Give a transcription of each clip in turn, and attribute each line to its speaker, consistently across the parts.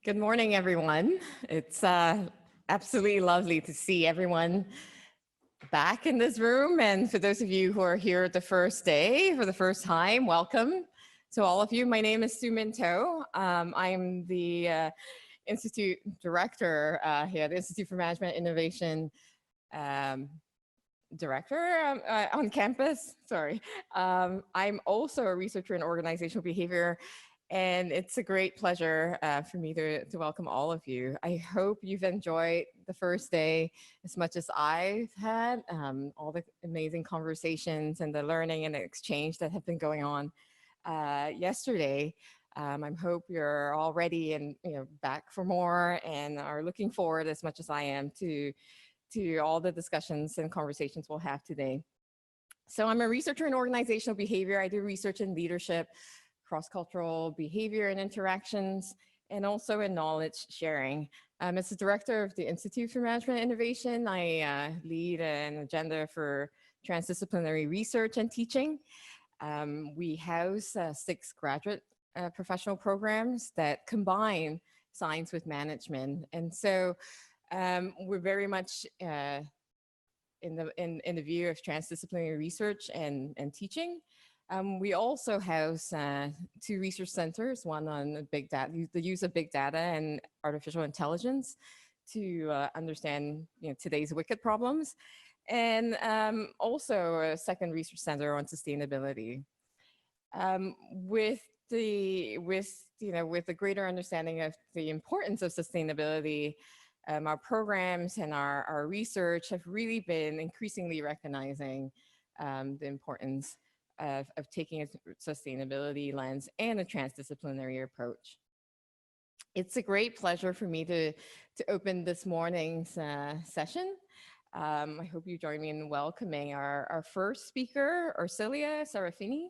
Speaker 1: Good morning, everyone. It's absolutely lovely to see everyone back in this room. And for those of you who are here the first day for the first time, welcome to all of you. My name is Sue Minto. I'm the Institute Director here at the Institute for Management Innovation Director on campus. Sorry. I'm also a researcher in organizational behavior. And it's a great pleasure for me to welcome all of you. I hope you've enjoyed the first day as much as I've had, all the amazing conversations and the learning and the exchange that have been going on yesterday. I hope you're all ready and back for more and are looking forward as much as I am to all the discussions and conversations we'll have today. So I'm a researcher in organizational behavior. I do research in leadership, cross-cultural behavior and interactions, and also in knowledge sharing. As the director of the Institute for Management Innovation, I lead an agenda for transdisciplinary research and teaching. We house 6 graduate professional programs that combine science with management. And so we're very much in the view of transdisciplinary research and teaching. We also house 2 research centers, one on big data, the use of big data and artificial intelligence to understand today's wicked problems, and also a second research center on sustainability. With the greater understanding of the importance of sustainability, our programs and our research have really been increasingly recognizing the importance of taking a sustainability lens and a transdisciplinary approach. It's a great pleasure for me to open this morning's session. I hope you join me in welcoming our first speaker, Ersilia Serafini.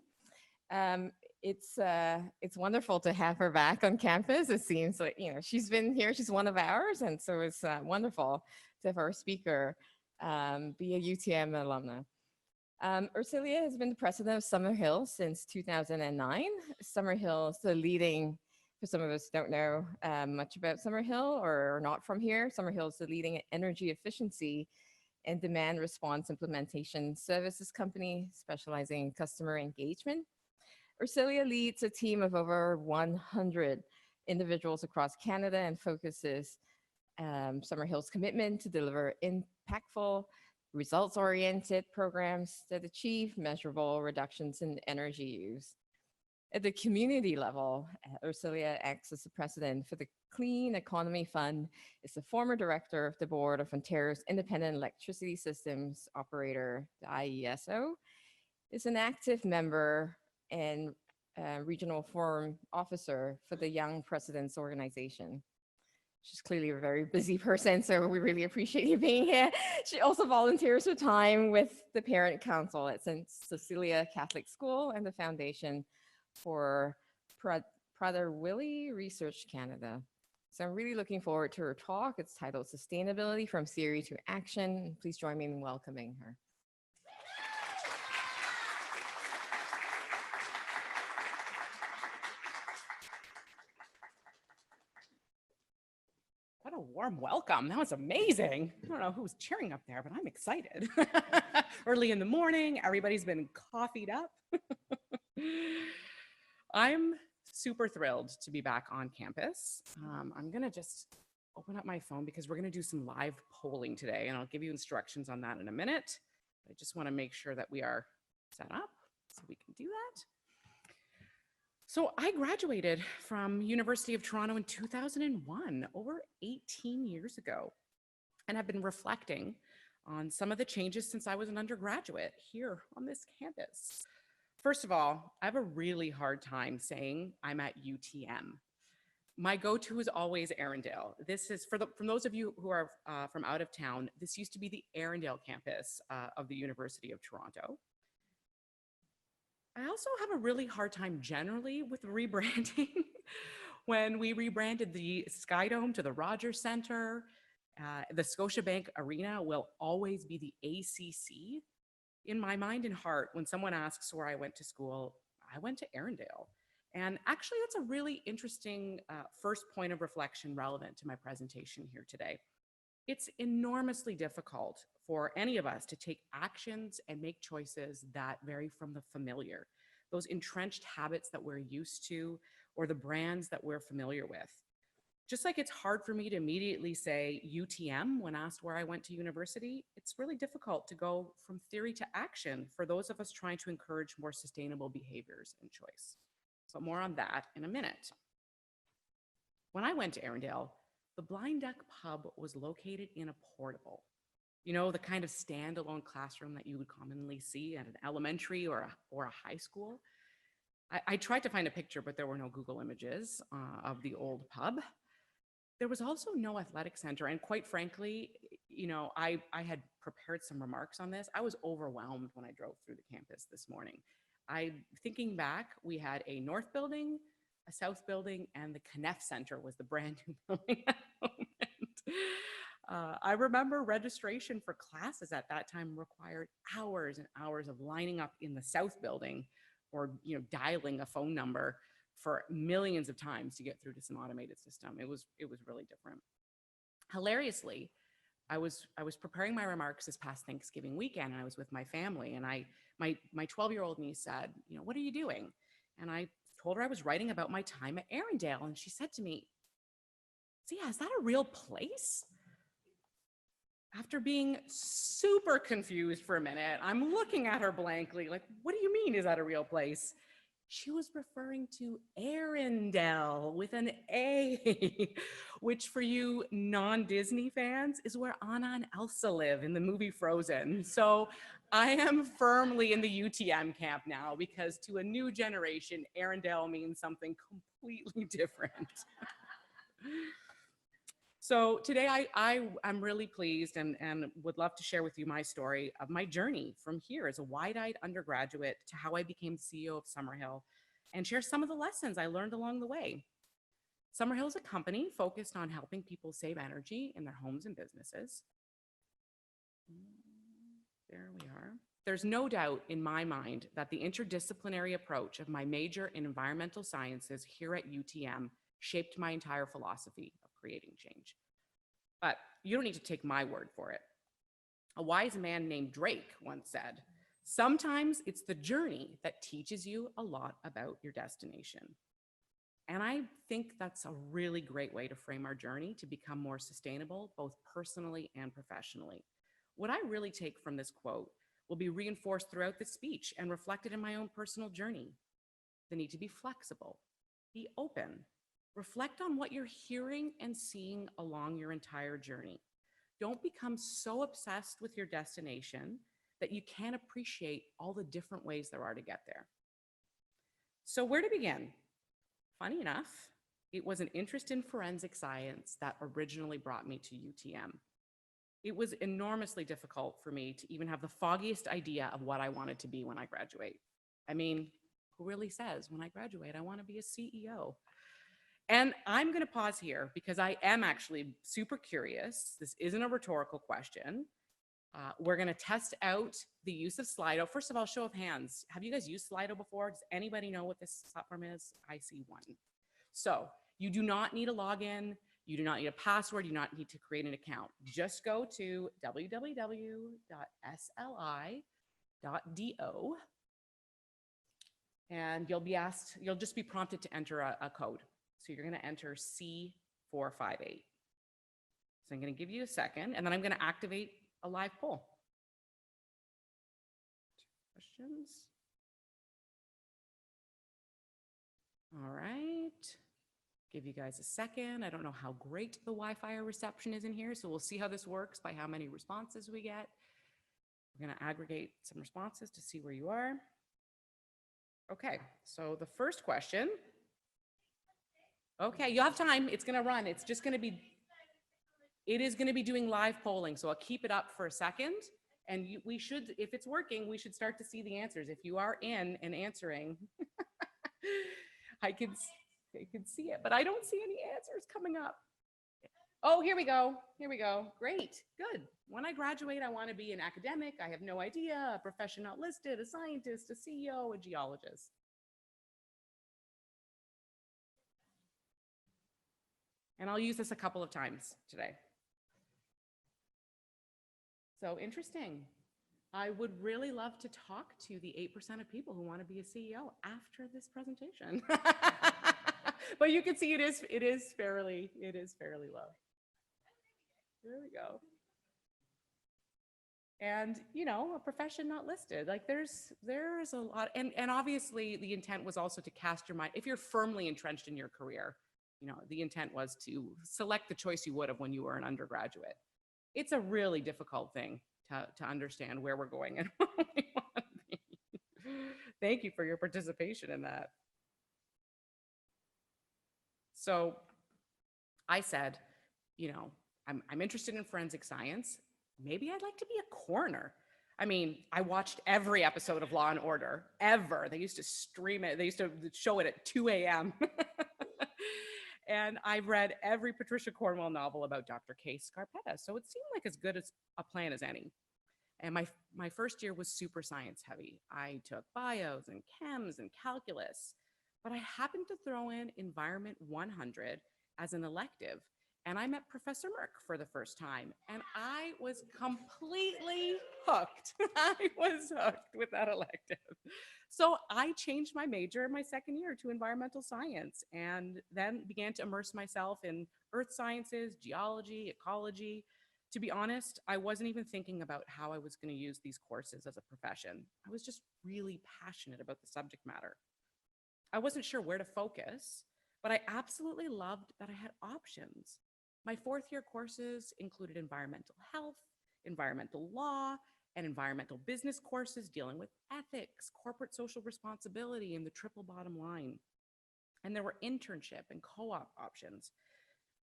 Speaker 1: It's wonderful to have her back on campus. It seems like she's been here, she's one of ours, and so it's wonderful to have our speaker be a UTM alumna. Ersilia has been the president of Summerhill since 2009. Summerhill is the leading, for some of us who don't know much about Summerhill or are not from here, Summerhill is the leading energy efficiency and demand response implementation services company specializing in customer engagement. Ersilia leads a team of over 100 individuals across Canada and focuses Summerhill's commitment to deliver impactful, results-oriented programs that achieve measurable reductions in energy use. At the community level, Ersilia acts as the president for the Clean Economy Fund, is the former director of the board of Ontario's Independent Electricity Systems Operator, the IESO, is an active member and regional forum officer for the Young Presidents Organization. She's clearly a very busy person, so we really appreciate you being here. She also volunteers her time with the Parent Council at St. Cecilia Catholic School and the Foundation for Prader-Willi Research Canada. So I'm really looking forward to her talk. It's titled Sustainability from Theory to Action. Please join me in welcoming her.
Speaker 2: What a warm welcome. That was amazing. I don't know who was cheering up there, but I'm excited. Early in the morning, everybody's been coffeed up. I'm super thrilled to be back on campus. I'm going to just open up my phone because we're going to do some live polling today, and I'll give you instructions on that in a minute. I just want to make sure that we are set up so we can do that. So I graduated from University of Toronto in 2001, over 18 years ago, and I've been reflecting on some of the changes since I was an undergraduate here on this campus. First of all, I have a really hard time saying I'm at UTM. My go-to is always Erindale. This is, from those of you who are from out of town, this used to be the Erindale campus of the University of Toronto. I also have a really hard time generally with rebranding. When we rebranded the Skydome to the Rogers Centre, the Scotiabank Arena will always be the ACC. In my mind and heart, when someone asks where I went to school, I went to Erindale. And actually, that's a really interesting first point of reflection relevant to my presentation here today. It's enormously difficult for any of us to take actions and make choices that vary from the familiar, those entrenched habits that we're used to, or the brands that we're familiar with. Just like it's hard for me to immediately say UTM when asked where I went to university, it's really difficult to go from theory to action for those of us trying to encourage more sustainable behaviors and choice. But more on that in a minute. When I went to Arundel, the Blind Duck Pub was located in a portable. You know, the kind of standalone classroom that you would commonly see at an elementary or a high school. I tried to find a picture, but there were no Google images of the old pub. There was also no athletic center. And quite frankly, you know, I had prepared some remarks on this. I was overwhelmed when I drove through the campus this morning. Thinking back, we had a north building, a south building, and the Kneff Center was the brand new building at the moment. I remember registration for classes at that time required hours and hours of lining up in the south building or, you know, dialing a phone number for millions of times to get through to some automated system. It was really different. Hilariously, I was preparing my remarks this past Thanksgiving weekend, and I was with my family, and my 12-year-old niece said, you know, what are you doing? And I told her I was writing about my time at Arundel, and she said to me, Zia, is that a real place? After being super confused for a minute, I'm looking at her blankly, like, what do you mean, is that a real place? She was referring to Arundel with an A, which for you non-Disney fans is where Anna and Elsa live in the movie Frozen. So I am firmly in the UTM camp now because to a new generation, Arundel means something completely different. So today I'm really pleased and would love to share with you my story of my journey from here as a wide-eyed undergraduate to how I became CEO of Summerhill and share some of the lessons I learned along the way. Summerhill is a company focused on helping people save energy in their homes and businesses. There we are. There's no doubt in my mind that the interdisciplinary approach of my major in environmental sciences here at UTM shaped my entire philosophy of creating change. But you don't need to take my word for it. A wise man named Drake once said, sometimes it's the journey that teaches you a lot about your destination. And I think that's a really great way to frame our journey to become more sustainable, both personally and professionally. What I really take from this quote will be reinforced throughout the speech and reflected in my own personal journey. The need to be flexible, be open, reflect on what you're hearing and seeing along your entire journey. Don't become so obsessed with your destination that you can't appreciate all the different ways there are to get there. So where to begin? Funny enough, it was an interest in forensic science that originally brought me to UTM. It was enormously difficult for me to even have the foggiest idea of what I wanted to be when I graduate. I mean, who really says when I graduate, I want to be a CEO? And I'm going to pause here because I am actually super curious. This isn't a rhetorical question. We're going to test out the use of Slido. First of all, show of hands. Have you guys used Slido before? Does anybody know what this platform is? I see one. So you do not need a login. You do not need a password. You do not need to create an account. Just go to www.sli.do and you'll just be prompted to enter a code. So you're going to enter C458. So I'm going to give you a second, and then I'm going to activate a live poll. Questions? All right. Give you guys a second. I don't know how great the Wi-Fi reception is in here, so we'll see how this works by how many responses we get. We're going to aggregate some responses to see where you are. Okay, so the first question. Okay, you have time. It's going to run. It's just going to be, it is going to be doing live polling. So I'll keep it up for a second. And we should, if it's working, we should start to see the answers. If you are in and answering, I can see it, but I don't see any answers coming up. Oh, here we go. Here we go. Great. Good. When I graduate, I want to be an academic. I have no idea. A profession not listed, a scientist, a CEO, a geologist. And I'll use this a couple of times today. So interesting. I would really love to talk to the 8% of people who want to be a CEO after this presentation. But you can see it is fairly low. There we go. And a profession not listed. Like there's a lot, and obviously the intent was also to cast your mind. If you're firmly entrenched in your career, the intent was to select the choice you would have when you were an undergraduate. It's a really difficult thing to understand where we're going and what we want to be. Thank you for your participation in that. So I said, I'm interested in forensic science. Maybe I'd like to be a coroner. I mean, I watched every episode of Law and Order ever. They used to stream it. They used to show it at 2 a.m. And I've read every Patricia Cornwell novel about Dr. Kay Scarpetta. So it seemed like as good as a plan as any. And my first year was super science heavy. I took bios and chems and calculus, but I happened to throw in Environment 100 as an elective. And I met Professor Merck for the first time, and I was completely hooked. I was hooked with that elective. So I changed my major in my second year to environmental science, and then began to immerse myself in earth sciences, geology, ecology. To be honest, I wasn't even thinking about how I was going to use these courses as a profession. I was just really passionate about the subject matter. I wasn't sure where to focus, but I absolutely loved that I had options. My fourth year courses included environmental health, environmental law, and environmental business courses dealing with ethics, corporate social responsibility, and the triple bottom line. And there were internship and co-op options.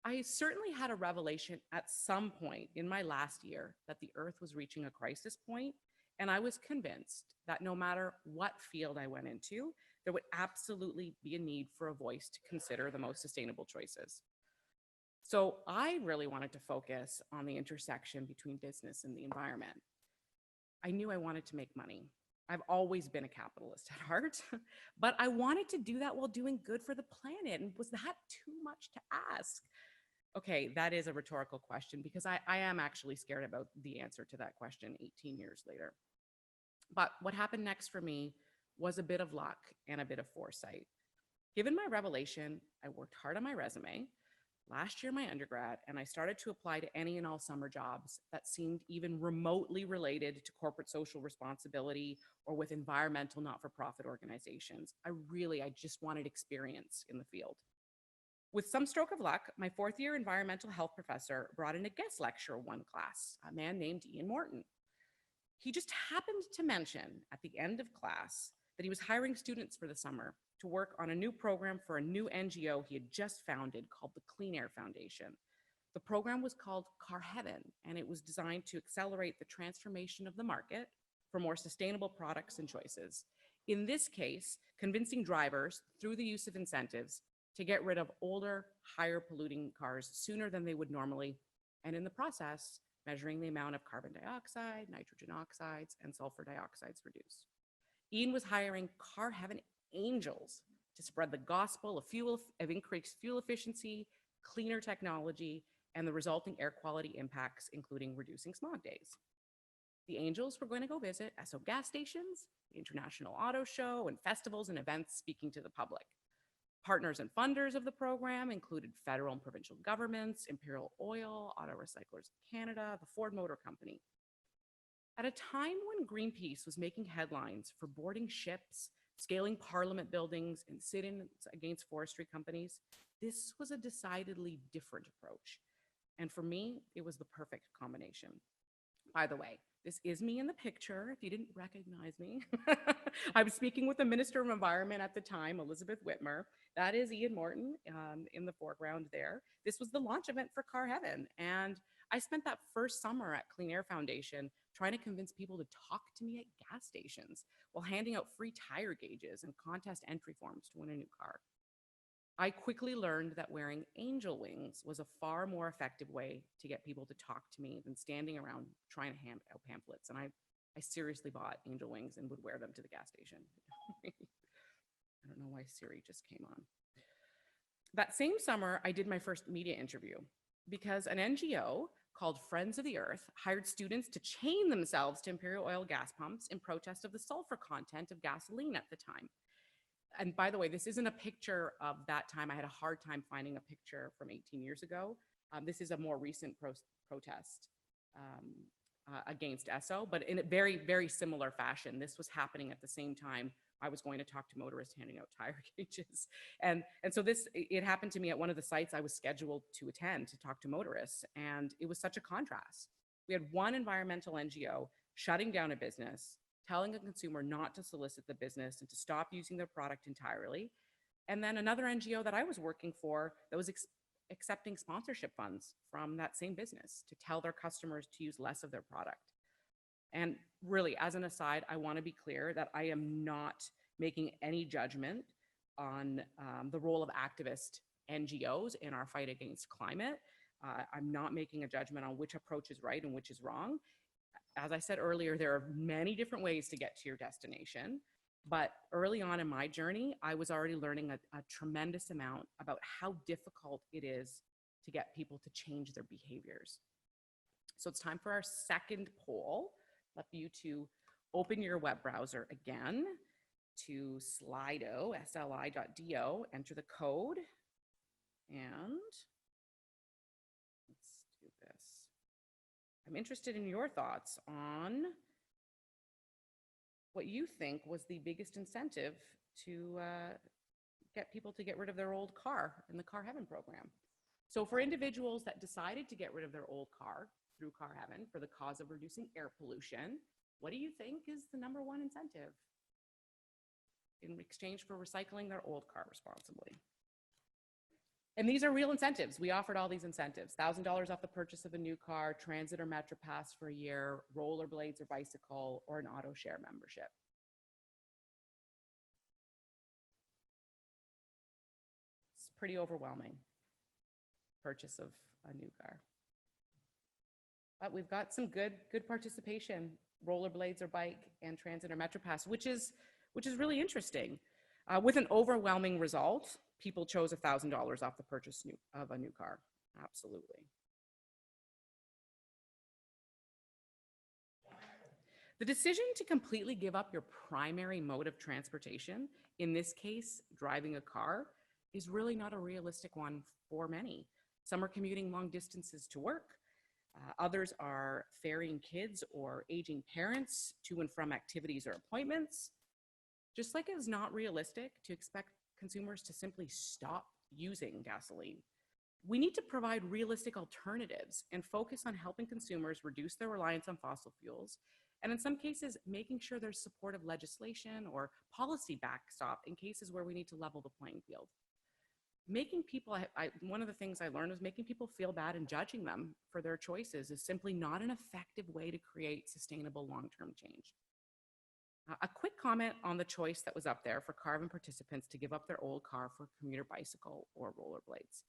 Speaker 2: I certainly had a revelation at some point in my last year that the Earth was reaching a crisis point, and I was convinced that no matter what field I went into, there would absolutely be a need for a voice to consider the most sustainable choices. So I really wanted to focus on the intersection between business and the environment. I knew I wanted to make money. I've always been a capitalist at heart, but I wanted to do that while doing good for the planet. And was that too much to ask? Okay, that is a rhetorical question because I am actually scared about the answer to that question 18 years later. But what happened next for me was a bit of luck and a bit of foresight. Given my revelation, I worked hard on my resume last year, my undergrad, and I started to apply to any and all summer jobs that seemed even remotely related to corporate social responsibility or with environmental not-for-profit organizations. I just wanted experience in the field. With some stroke of luck, my fourth year environmental health professor brought in a guest lecturer one class, a man named Ian Morton. He just happened to mention at the end of class that he was hiring students for the summer to work on a new program for a new NGO he had just founded called the Clean Air Foundation. The program was called Car Heaven, and it was designed to accelerate the transformation of the market for more sustainable products and choices. In this case, convincing drivers through the use of incentives to get rid of older, higher polluting cars sooner than they would normally, and in the process, measuring the amount of carbon dioxide, nitrogen oxides, and sulfur dioxides reduced. Ian was hiring Car Heaven angels to spread the gospel of increased fuel efficiency, cleaner technology, and the resulting air quality impacts, including reducing smog days. The angels were going to go visit Esso gas stations, the International Auto Show, and festivals and events speaking to the public. Partners and funders of the program included federal and provincial governments, Imperial Oil, Auto Recyclers of Canada, the Ford Motor Company. At a time when Greenpeace was making headlines for boarding ships, scaling parliament buildings, and sit-ins against forestry companies, this was a decidedly different approach. And for me, it was the perfect combination. By the way, this is me in the picture, if you didn't recognize me. I was speaking with the Minister of Environment at the time, Elizabeth Whitmer. That is Ian Morton in the foreground there. This was the launch event for Car Heaven. And I spent that first summer at Clean Air Foundation trying to convince people to talk to me at gas stations while handing out free tire gauges and contest entry forms to win a new car. I quickly learned that wearing angel wings was a far more effective way to get people to talk to me than standing around trying to hand out pamphlets. And I seriously bought angel wings and would wear them to the gas station. I don't know why Siri just came on. That same summer, I did my first media interview because an NGO called Friends of the Earth hired students to chain themselves to Imperial Oil gas pumps in protest of the sulfur content of gasoline at the time. And by the way, this isn't a picture of that time. I had a hard time finding a picture from 18 years ago. This is a more recent protest against ESSO, but in a very, very similar fashion. This was happening at the same time I was going to talk to motorists handing out tire gauges. And so it happened to me at one of the sites I was scheduled to attend to talk to motorists. And it was such a contrast. We had one environmental NGO shutting down a business, telling a consumer not to solicit the business and to stop using their product entirely. And then another NGO that I was working for that was accepting sponsorship funds from that same business to tell their customers to use less of their product. And really, as an aside, I want to be clear that I am not making any judgment on the role of activist NGOs in our fight against climate. I'm not making a judgment on which approach is right and which is wrong. As I said earlier, there are many different ways to get to your destination. But early on in my journey, I was already learning a tremendous amount about how difficult it is to get people to change their behaviors. So it's time for our second poll. I'd love you to open your web browser again to Slido, sli.do, enter the code, and let's do this. I'm interested in your thoughts on what you think was the biggest incentive to get people to get rid of their old car in the Car Heaven program. So for individuals that decided to get rid of their old car through Car Heaven for the cause of reducing air pollution, what do you think is the number one incentive in exchange for recycling their old car responsibly? And these are real incentives. We offered all these incentives: $1,000 off the purchase of a new car, transit or metro pass for a year, rollerblades or bicycle, or an auto share membership. It's pretty overwhelming, purchase of a new car. But we've got some good participation: rollerblades or bike, and transit or metro pass, which is really interesting. With an overwhelming result, people chose $1,000 off the purchase of a new car. Absolutely. The decision to completely give up your primary mode of transportation, in this case, driving a car, is really not a realistic one for many. Some are commuting long distances to work. Others are ferrying kids or aging parents to and from activities or appointments. Just like it is not realistic to expect consumers to simply stop using gasoline, we need to provide realistic alternatives and focus on helping consumers reduce their reliance on fossil fuels, and in some cases, making sure there's supportive legislation or policy backstop in cases where we need to level the playing field. Making people, one of the things I learned was making people feel bad and judging them for their choices is simply not an effective way to create sustainable long-term change. A quick comment on the choice that was up there for Car Heaven participants to give up their old car for a commuter bicycle or rollerblades.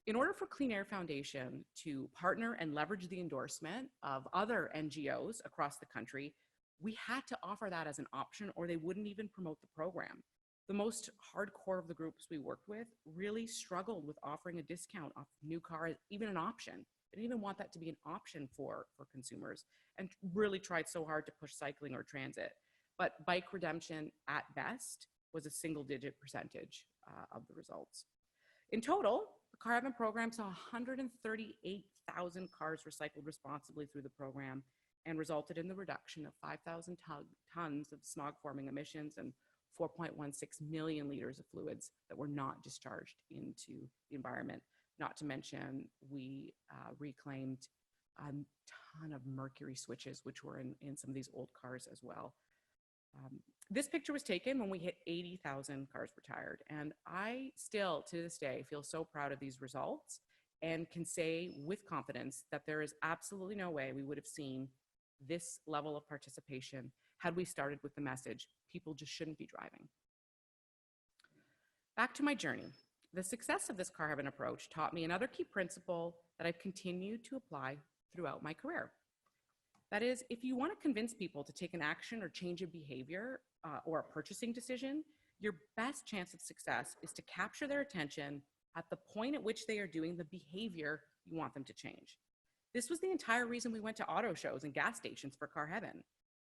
Speaker 2: In order for Clean Air Foundation to partner and leverage the endorsement of other NGOs across the country, we had to offer that as an option, or they wouldn't even promote the program. The most hardcore of the groups we worked with really struggled with offering a discount off new car, even an option. They didn't even want that to be an option for consumers, and really tried so hard to push cycling or transit. But bike redemption at best was a single-digit percentage of the results. In total, the Car Heaven program saw 138,000 cars recycled responsibly through the program and resulted in the reduction of 5,000 tons of smog-forming emissions and 4.16 million liters of fluids that were not discharged into the environment. Not to mention, we reclaimed a ton of mercury switches, which were in some of these old cars as well. This picture was taken when we hit 80,000 cars retired, and I still, to this day, feel so proud of these results and can say with confidence that there is absolutely no way we would have seen this level of participation had we started with the message, people just shouldn't be driving. Back to my journey. The success of this Car Heaven approach taught me another key principle that I've continued to apply throughout my career. That is, if you want to convince people to take an action or change a behavior or a purchasing decision, your best chance of success is to capture their attention at the point at which they are doing the behavior you want them to change. This was the entire reason we went to auto shows and gas stations for car heaven.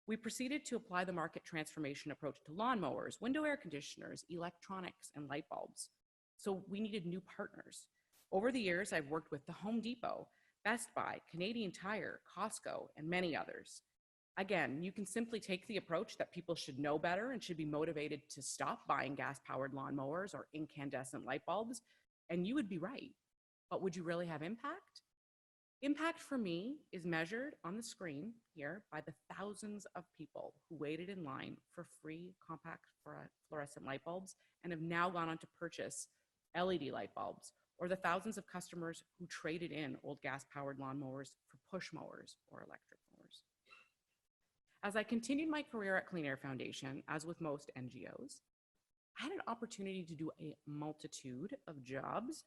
Speaker 2: We proceeded to apply the market transformation approach to lawnmowers, window air conditioners, electronics, and light bulbs. So we needed new partners. Over the years, I've worked with the Home Depot, Best Buy, Canadian Tire, Costco, and many others. Again, you can simply take the approach that people should know better and should be motivated to stop buying gas-powered lawnmowers or incandescent light bulbs, and you would be right. But would you really have impact? Impact for me is measured on the screen here by the thousands of people who waited in line for free compact fluorescent light bulbs and have now gone on to purchase LED light bulbs, or the thousands of customers who traded in old gas-powered lawnmowers for push mowers or electric mowers. As I continued my career at Clean Air Foundation, as with most NGOs, I had an opportunity to do a multitude of jobs,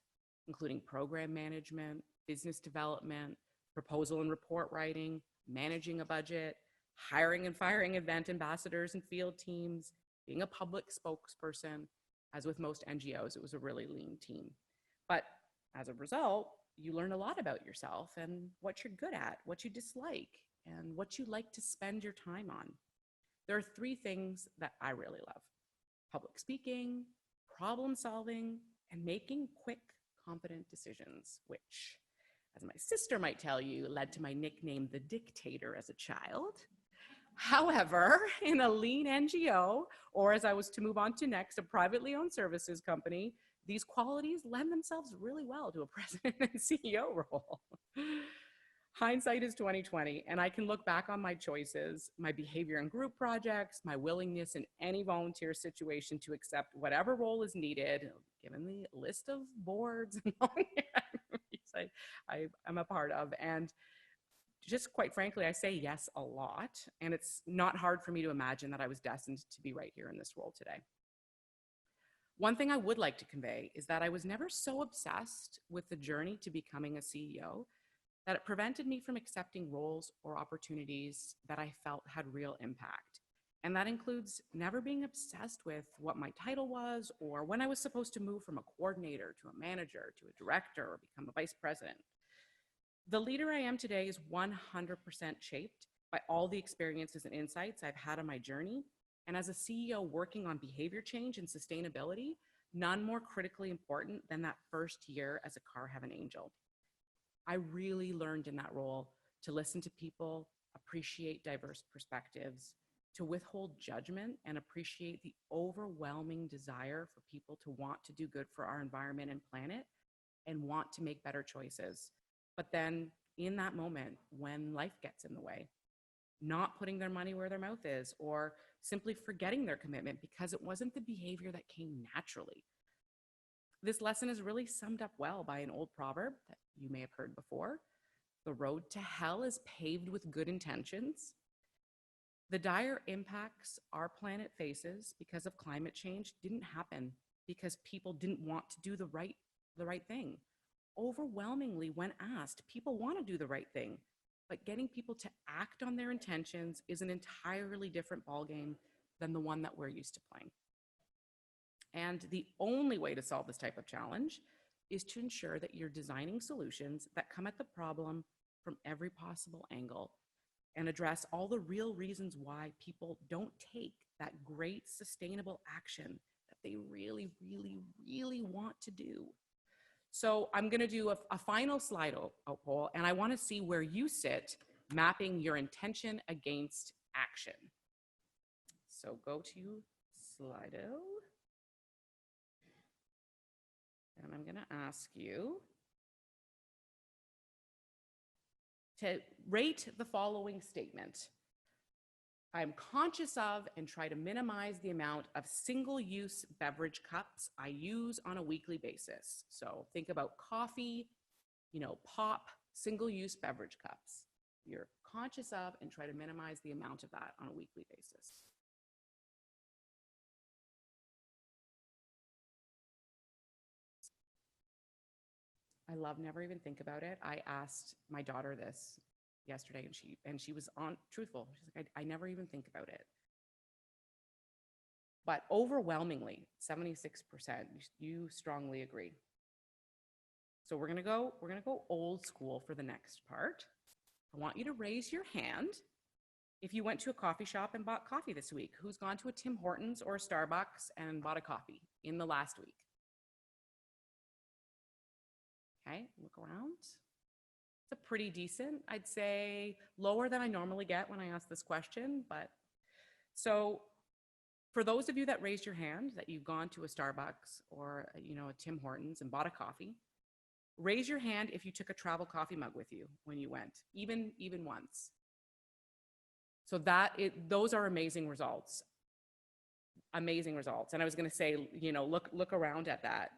Speaker 2: including program management, business development, proposal and report writing, managing a budget, hiring and firing event ambassadors and field teams, being a public spokesperson. As with most NGOs, it was a really lean team. But as a result, you learn a lot about yourself and what you're good at, what you dislike, and what you like to spend your time on. There are 3 things that I really love: public speaking, problem solving, and making quick, competent decisions, which, as my sister might tell you, led to my nickname, the Dictator, as a child. However, in a lean NGO, or as I was to move on to next, a privately owned services company, these qualities lend themselves really well to a president and CEO role. Hindsight is 2020, and I can look back on my choices, my behavior in group projects, my willingness in any volunteer situation to accept whatever role is needed, given the list of boards and I'm a part of. And just quite frankly, I say yes a lot, and it's not hard for me to imagine that I was destined to be right here in this role today. One thing I would like to convey is that I was never so obsessed with the journey to becoming a CEO that it prevented me from accepting roles or opportunities that I felt had real impact. And that includes never being obsessed with what my title was or when I was supposed to move from a coordinator to a manager to a director or become a vice president. The leader I am today is 100% shaped by all the experiences and insights I've had on my journey. And as a CEO working on behavior change and sustainability, none more critically important than that first year as a car heaven angel. I really learned in that role to listen to people, appreciate diverse perspectives, to withhold judgment, and appreciate the overwhelming desire for people to want to do good for our environment and planet and want to make better choices. But then in that moment, when life gets in the way, not putting their money where their mouth is, or simply forgetting their commitment because it wasn't the behavior that came naturally. This lesson is really summed up well by an old proverb that you may have heard before. The road to hell is paved with good intentions. The dire impacts our planet faces because of climate change didn't happen because people didn't want to do the right thing. Overwhelmingly, when asked, people want to do the right thing, but getting people to act on their intentions is an entirely different ballgame than the one that we're used to playing. And the only way to solve this type of challenge is to ensure that you're designing solutions that come at the problem from every possible angle and address all the real reasons why people don't take that great sustainable action that they really, really, really want to do. So I'm going to do a final slide poll, and I want to see where you sit mapping your intention against action. So go to Slido. And I'm going to ask you to rate the following statement. I'm conscious of and try to minimize the amount of single-use beverage cups I use on a weekly basis. So think about coffee, pop, single-use beverage cups. You're conscious of and try to minimize the amount of that on a weekly basis. I love never even think about it. I asked my daughter this yesterday, and she was truthful. She's like, I never even think about it. But overwhelmingly, 76%, you strongly agree. So we're gonna go old school for the next part. I want you to raise your hand if you went to a coffee shop and bought coffee this week. Who's gone to a Tim Hortons or a Starbucks and bought a coffee in the last week? Okay, look around. It's a pretty decent, I'd say lower than I normally get when I ask this question, but so for those of you that raised your hand that you've gone to a Starbucks or a Tim Hortons and bought a coffee, raise your hand if you took a travel coffee mug with you when you went, even once. So those are amazing results. Amazing results. And I was going to say, look around at that.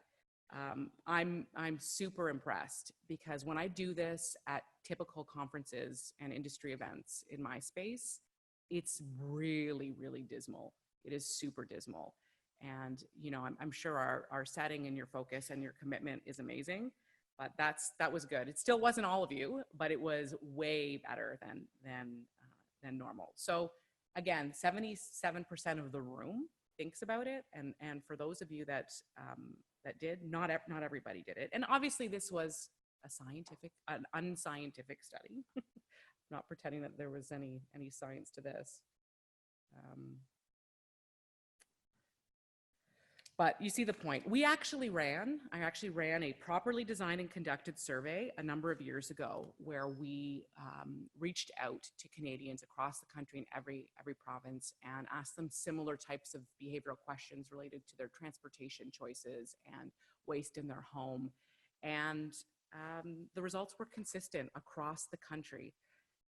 Speaker 2: I'm super impressed because when I do this at typical conferences and industry events in my space, it's really, really dismal. It is super dismal. And, I'm sure our setting and your focus and your commitment is amazing, but that was good. It still wasn't all of you, but it was way better than normal. So again, 77% of the room thinks about it. And for those of you that did, not everybody did it. And obviously this was an unscientific study. Not pretending that there was any science to this. But you see the point. I actually ran a properly designed and conducted survey a number of years ago where we reached out to Canadians across the country in every province and asked them similar types of behavioral questions related to their transportation choices and waste in their home. And the results were consistent across the country.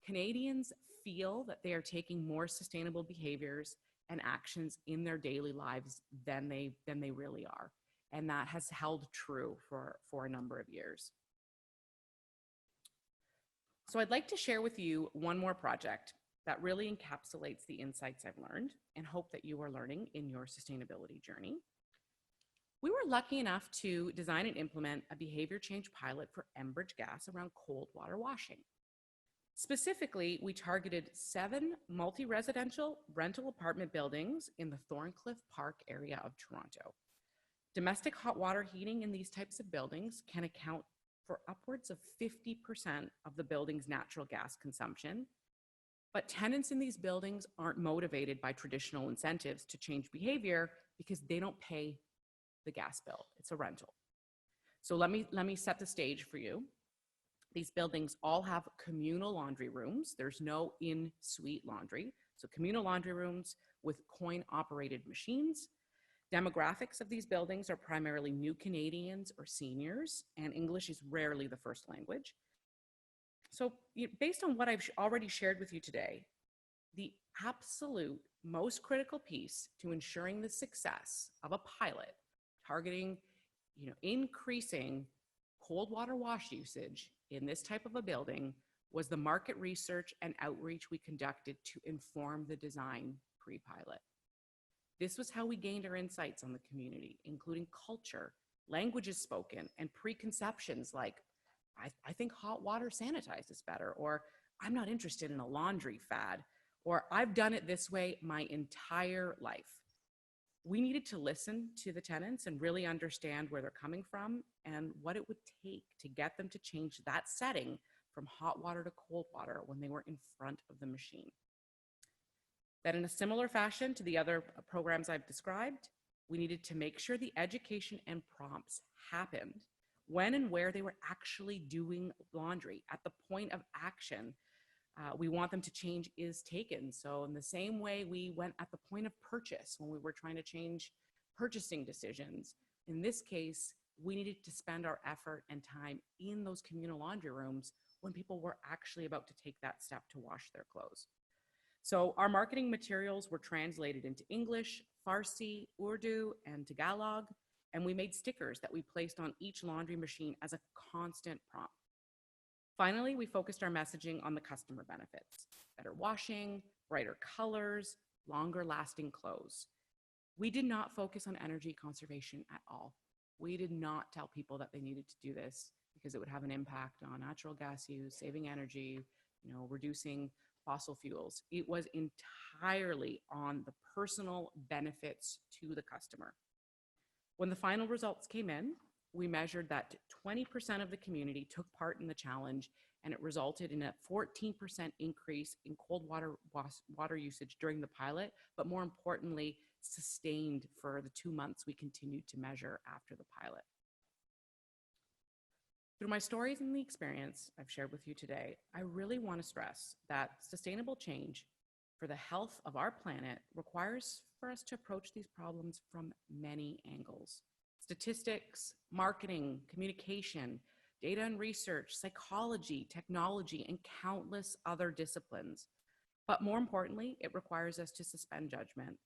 Speaker 2: Canadians feel that they are taking more sustainable behaviors and actions in their daily lives than they really are. And that has held true for a number of years. So I'd like to share with you one more project that really encapsulates the insights I've learned and hope that you are learning in your sustainability journey. We were lucky enough to design and implement a behavior change pilot for Enbridge Gas around cold water washing. Specifically, we targeted 7 multi-residential rental apartment buildings in the Thorncliffe Park area of Toronto. Domestic hot water heating in these types of buildings can account for upwards of 50% of the building's natural gas consumption, but tenants in these buildings aren't motivated by traditional incentives to change behavior because they don't pay the gas bill. It's a rental. So let me set the stage for you. These buildings all have communal laundry rooms. There's no in-suite laundry. So communal laundry rooms with coin-operated machines. Demographics of these buildings are primarily new Canadians or seniors, and English is rarely the first language. So based on what I've already shared with you today, the absolute most critical piece to ensuring the success of a pilot targeting, increasing cold water wash usage in this type of a building was the market research and outreach we conducted to inform the design pre-pilot. This was how we gained our insights on the community, including culture, languages spoken, and preconceptions like, I think hot water sanitizes better, or I'm not interested in a laundry fad, or I've done it this way my entire life. We needed to listen to the tenants and really understand where they're coming from and what it would take to get them to change that setting from hot water to cold water when they were in front of the machine. That in a similar fashion to the other programs I've described, we needed to make sure the education and prompts happened when and where they were actually doing laundry. At the point of action, we want them to change is taken. So in the same way we went at the point of purchase when we were trying to change purchasing decisions, in this case, we needed to spend our effort and time in those communal laundry rooms when people were actually about to take that step to wash their clothes. So our marketing materials were translated into English, Farsi, Urdu, and Tagalog, and we made stickers that we placed on each laundry machine as a constant prompt. Finally, we focused our messaging on the customer benefits: better washing, brighter colors, longer lasting clothes. We did not focus on energy conservation at all. We did not tell people that they needed to do this because it would have an impact on natural gas use, saving energy, reducing fossil fuels. It was entirely on the personal benefits to the customer. When the final results came in, we measured that 20% of the community took part in the challenge, and it resulted in a 14% increase in cold water usage during the pilot, but more importantly, sustained for the 2 months we continued to measure after the pilot. Through my stories and the experience I've shared with you today, I really want to stress that sustainable change for the health of our planet requires for us to approach these problems from many angles. Statistics, marketing, communication, data and research, psychology, technology, and countless other disciplines. But more importantly, it requires us to suspend judgment,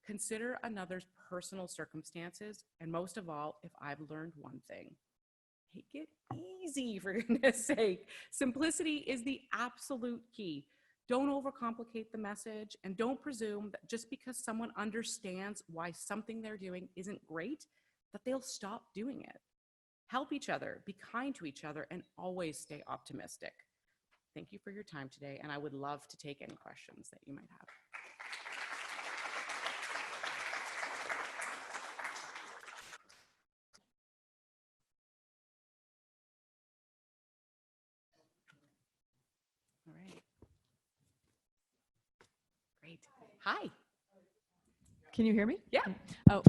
Speaker 2: consider another's personal circumstances, and most of all, if I've learned one thing, take it easy, for goodness sake. Simplicity is the absolute key. Don't overcomplicate the message, and don't presume that just because someone understands why something they're doing isn't great, that they'll stop doing it. Help each other, be kind to each other, and always stay optimistic. Thank you for your time today, and I would love to take any questions that you might have. All right. Great. Hi.
Speaker 3: Can you hear me?
Speaker 2: Yeah.
Speaker 3: Oh,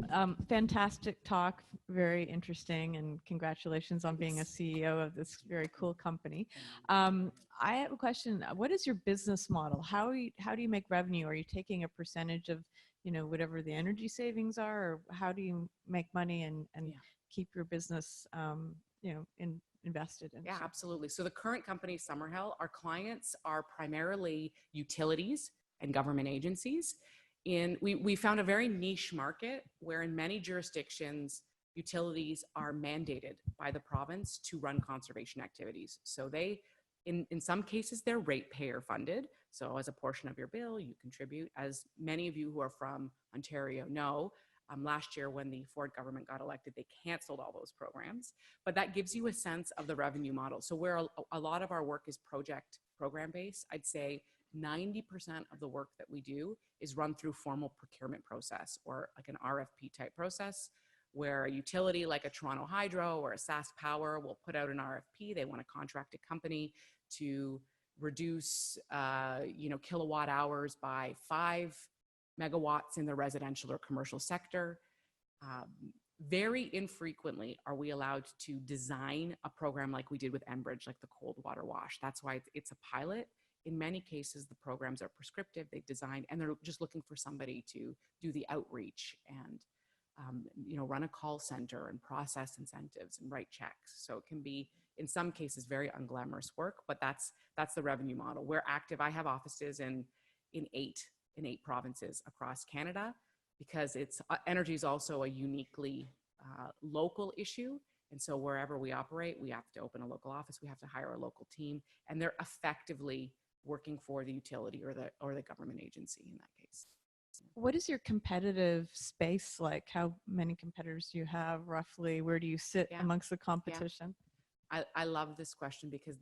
Speaker 3: fantastic talk, very interesting, and congratulations on being a CEO of this very cool company. I have a question. What is your business model? How do you make revenue? Are you taking a percentage of, whatever the energy savings are, or how do you make money and keep your business, invested in?
Speaker 2: Yeah, absolutely. So the current company, Summerhill, our clients are primarily utilities and government agencies. We found a very niche market where in many jurisdictions, utilities are mandated by the province to run conservation activities. So in some cases, they're ratepayer funded. So as a portion of your bill, you contribute. As many of you who are from Ontario know, last year when the Ford government got elected, they canceled all those programs. But that gives you a sense of the revenue model. So where a lot of our work is program based, I'd say 90% of the work that we do is run through formal procurement process, or like an RFP type process, where a utility like a Toronto Hydro or a Sask Power will put out an RFP. They want to contract a company to reduce kilowatt hours by 5 megawatts in the residential or commercial sector. Very infrequently are we allowed to design a program like we did with Enbridge, like the cold water wash. That's why it's a pilot. In many cases, the programs are prescriptive, they've designed, and they're just looking for somebody to do the outreach and run a call center and process incentives and write checks. So it can be, in some cases, very unglamorous work, but that's the revenue model. We're active. I have offices in 8 provinces across Canada, because energy is also a uniquely local issue. And so wherever we operate, we have to open a local office, we have to hire a local team, and they're effectively working for the utility or the government agency in that case.
Speaker 3: What is your competitive space like? How many competitors do you have roughly? Where do you sit amongst the competition?
Speaker 2: Yeah. I love this question because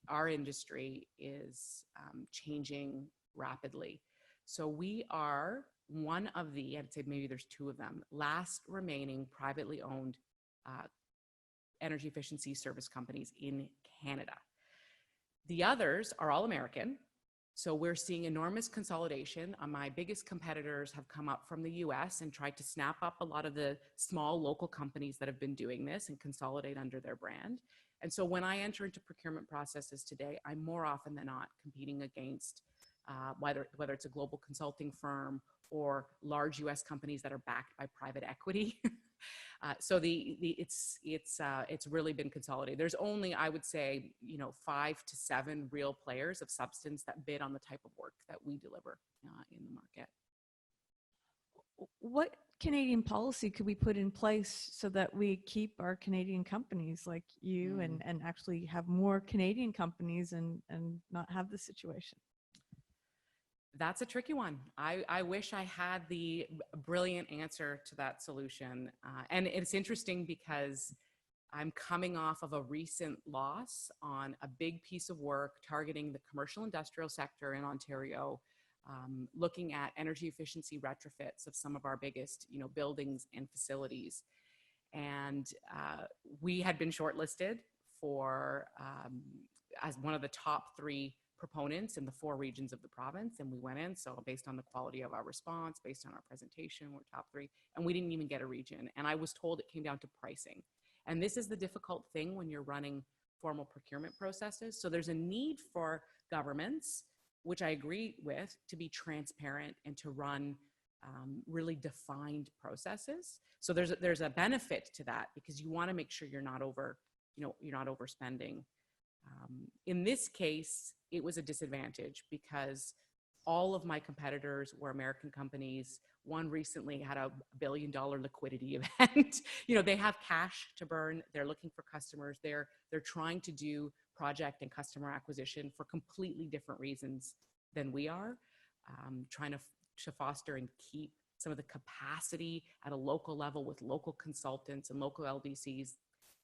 Speaker 2: our industry is changing rapidly. So we are one of I'd say maybe there's 2 of them, last remaining privately owned energy efficiency service companies in Canada. The others are all American. So we're seeing enormous consolidation. My biggest competitors have come up from the US and tried to snap up a lot of the small local companies that have been doing this and consolidate under their brand. And so when I enter into procurement processes today, I'm more often than not competing against whether it's a global consulting firm or large US companies that are backed by private equity. So it's really been consolidated. There's only, I would say, 5 to 7 real players of substance that bid on the type of work that we deliver in the market.
Speaker 3: What Canadian policy could we put in place so that we keep our Canadian companies like you and actually have more Canadian companies and not have this situation?
Speaker 2: That's a tricky one. I wish I had the brilliant answer to that solution. And it's interesting because I'm coming off of a recent loss on a big piece of work targeting the commercial industrial sector in Ontario, looking at energy efficiency retrofits of some of our biggest, buildings and facilities. And we had been shortlisted for as one of the top 3 proponents in the 4 regions of the province, and we went in. So based on the quality of our response, based on our presentation, we're top 3, and we didn't even get a region. And I was told it came down to pricing. And this is the difficult thing when you're running formal procurement processes. So there's a need for governments, which I agree with, to be transparent and to run really defined processes. So there's a benefit to that, because you want to make sure you're not overspending. In this case, it was a disadvantage because all of my competitors were American companies. One recently had a $1 billion liquidity event. They have cash to burn. They're looking for customers. They're trying to do project and customer acquisition for completely different reasons than we are, trying to foster and keep some of the capacity at a local level with local consultants and local LDCs.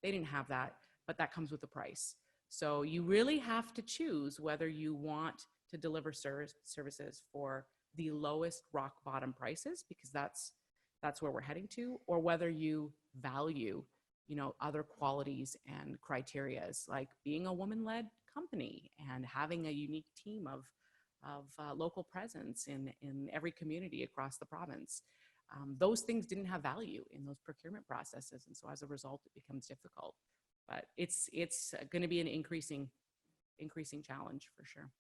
Speaker 2: They didn't have that, but that comes with a price. So you really have to choose whether you want to deliver services for the lowest rock bottom prices, because that's where we're heading to, or whether you value, other qualities and criterias, like being a woman-led company and having a unique team of local presence in every community across the province. Those things didn't have value in those procurement processes, and so as a result, it becomes difficult. But it's going to be an increasing challenge for sure.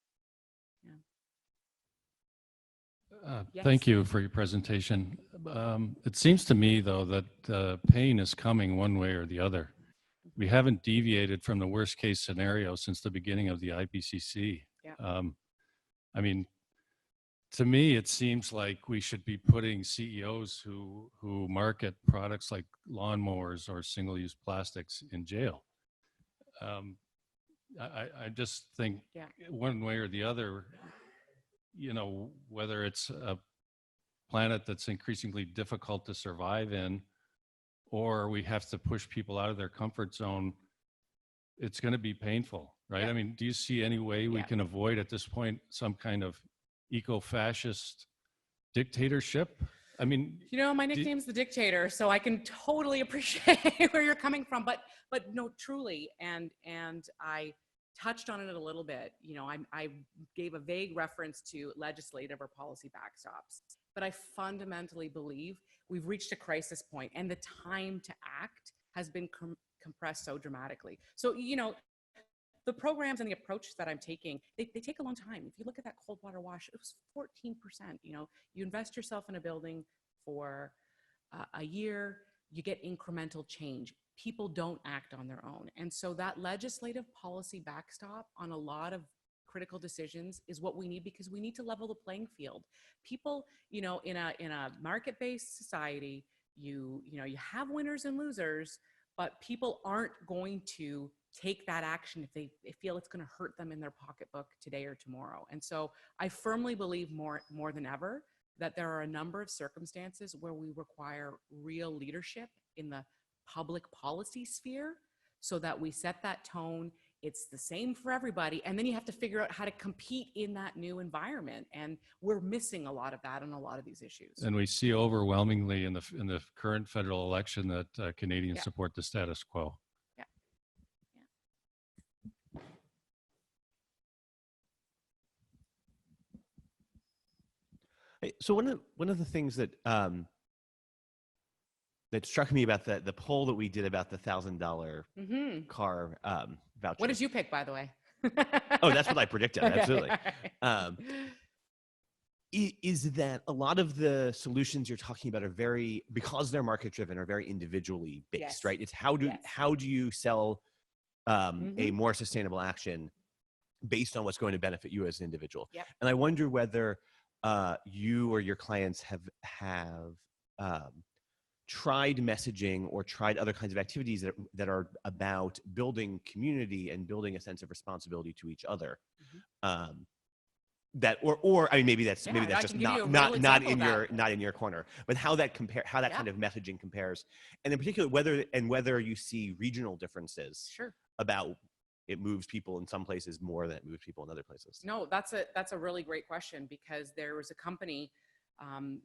Speaker 2: Yeah. Yes.
Speaker 4: Thank you for your presentation. It seems to me, though, that pain is coming one way or the other. We haven't deviated from the worst case scenario since the beginning of the IPCC.
Speaker 2: Yeah.
Speaker 4: I mean, to me, it seems like we should be putting CEOs who market products like lawnmowers or single-use plastics in jail. I just think one way or the other, whether it's a planet that's increasingly difficult to survive in, or we have to push people out of their comfort zone, it's going to be painful, right?
Speaker 2: Yeah.
Speaker 4: I mean, do you see any way we can avoid at this point some kind of eco-fascist dictatorship? I mean,
Speaker 2: my nickname's the Dictator, so I can totally appreciate where you're coming from. But no, truly, and I touched on it a little bit. I gave a vague reference to legislative or policy backstops, but I fundamentally believe we've reached a crisis point, and the time to act has been compressed so dramatically. So the programs and the approach that I'm taking, they take a long time. If you look at that cold water wash, it was 14%. You invest yourself in a building for a year, you get incremental change. People don't act on their own. And so that legislative policy backstop on a lot of critical decisions is what we need, because we need to level the playing field. People, in a market-based society, you have winners and losers, but people aren't going to take that action if they feel it's going to hurt them in their pocketbook today or tomorrow. And so I firmly believe more than ever that there are a number of circumstances where we require real leadership in the public policy sphere, so that we set that tone. It's the same for everybody, and then you have to figure out how to compete in that new environment, and we're missing a lot of that on a lot of these issues.
Speaker 4: And we see overwhelmingly in the current federal election that Canadians support the status quo.
Speaker 5: So one of the things that that struck me about the poll that we did about the $1,000 car voucher.
Speaker 2: What did you pick, by the way?
Speaker 5: Oh, that's what I predicted.
Speaker 2: Okay.
Speaker 5: Absolutely. Is that a lot of the solutions you're talking about are because they're market driven, are very individually based, right? It's how do you sell a more sustainable action based on what's going to benefit you as an individual?
Speaker 2: Yep.
Speaker 5: And I wonder whether you or your clients have tried messaging or tried other kinds of activities that are about building community and building a sense of responsibility to each other. That or I mean maybe that's just not in your corner, but how that kind of messaging compares, and in particular whether you see regional differences.
Speaker 2: Sure. About
Speaker 5: it moves people in some places more than it moves people in other places.
Speaker 2: No, that's a really great question, because there was a company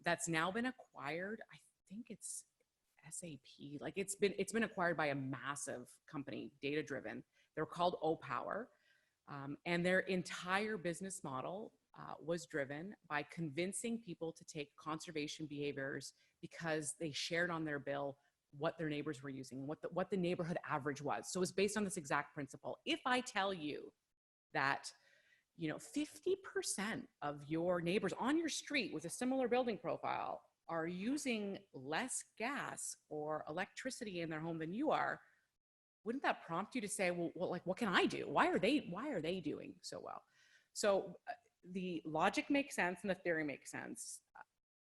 Speaker 2: that's now been acquired. I think it's SAP, like it's been acquired by a massive company, data driven. They're called O-Power, and their entire business model was driven by convincing people to take conservation behaviors because they shared on their bill what their neighbors were using, what the neighborhood average was. So it's based on this exact principle. If I tell you that 50% of your neighbors on your street with a similar building profile are using less gas or electricity in their home than you are, wouldn't that prompt you to say, well, like, what can I do? Why are they doing so well? So the logic makes sense and the theory makes sense.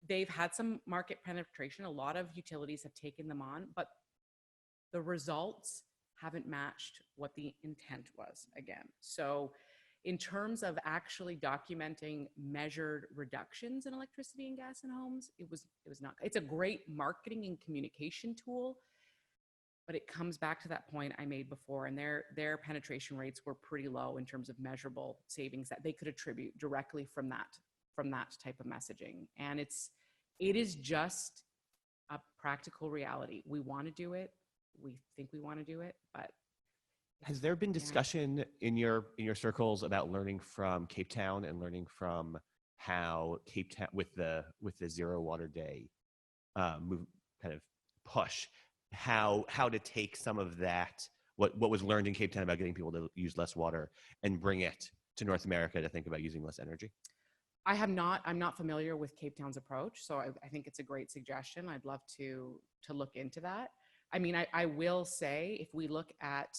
Speaker 2: They've had some market penetration. A lot of utilities have taken them on, but the results haven't matched what the intent was again. So in terms of actually documenting measured reductions in electricity and gas in homes, it was not. It's a great marketing and communication tool, but it comes back to that point I made before, and their penetration rates were pretty low in terms of measurable savings that they could attribute directly from that type of messaging. And it is just a practical reality. We want to do it. We think we want to do it, but
Speaker 5: has there been discussion in your circles about learning from Cape Town and learning from how Cape Town with the Zero Water Day move, kind of push, how to take some of that, what was learned in Cape Town about getting people to use less water and bring it to North America to think about using less energy?
Speaker 2: I'm not familiar with Cape Town's approach, so I think it's a great suggestion. I'd love to look into that. I mean, I will say, if we look at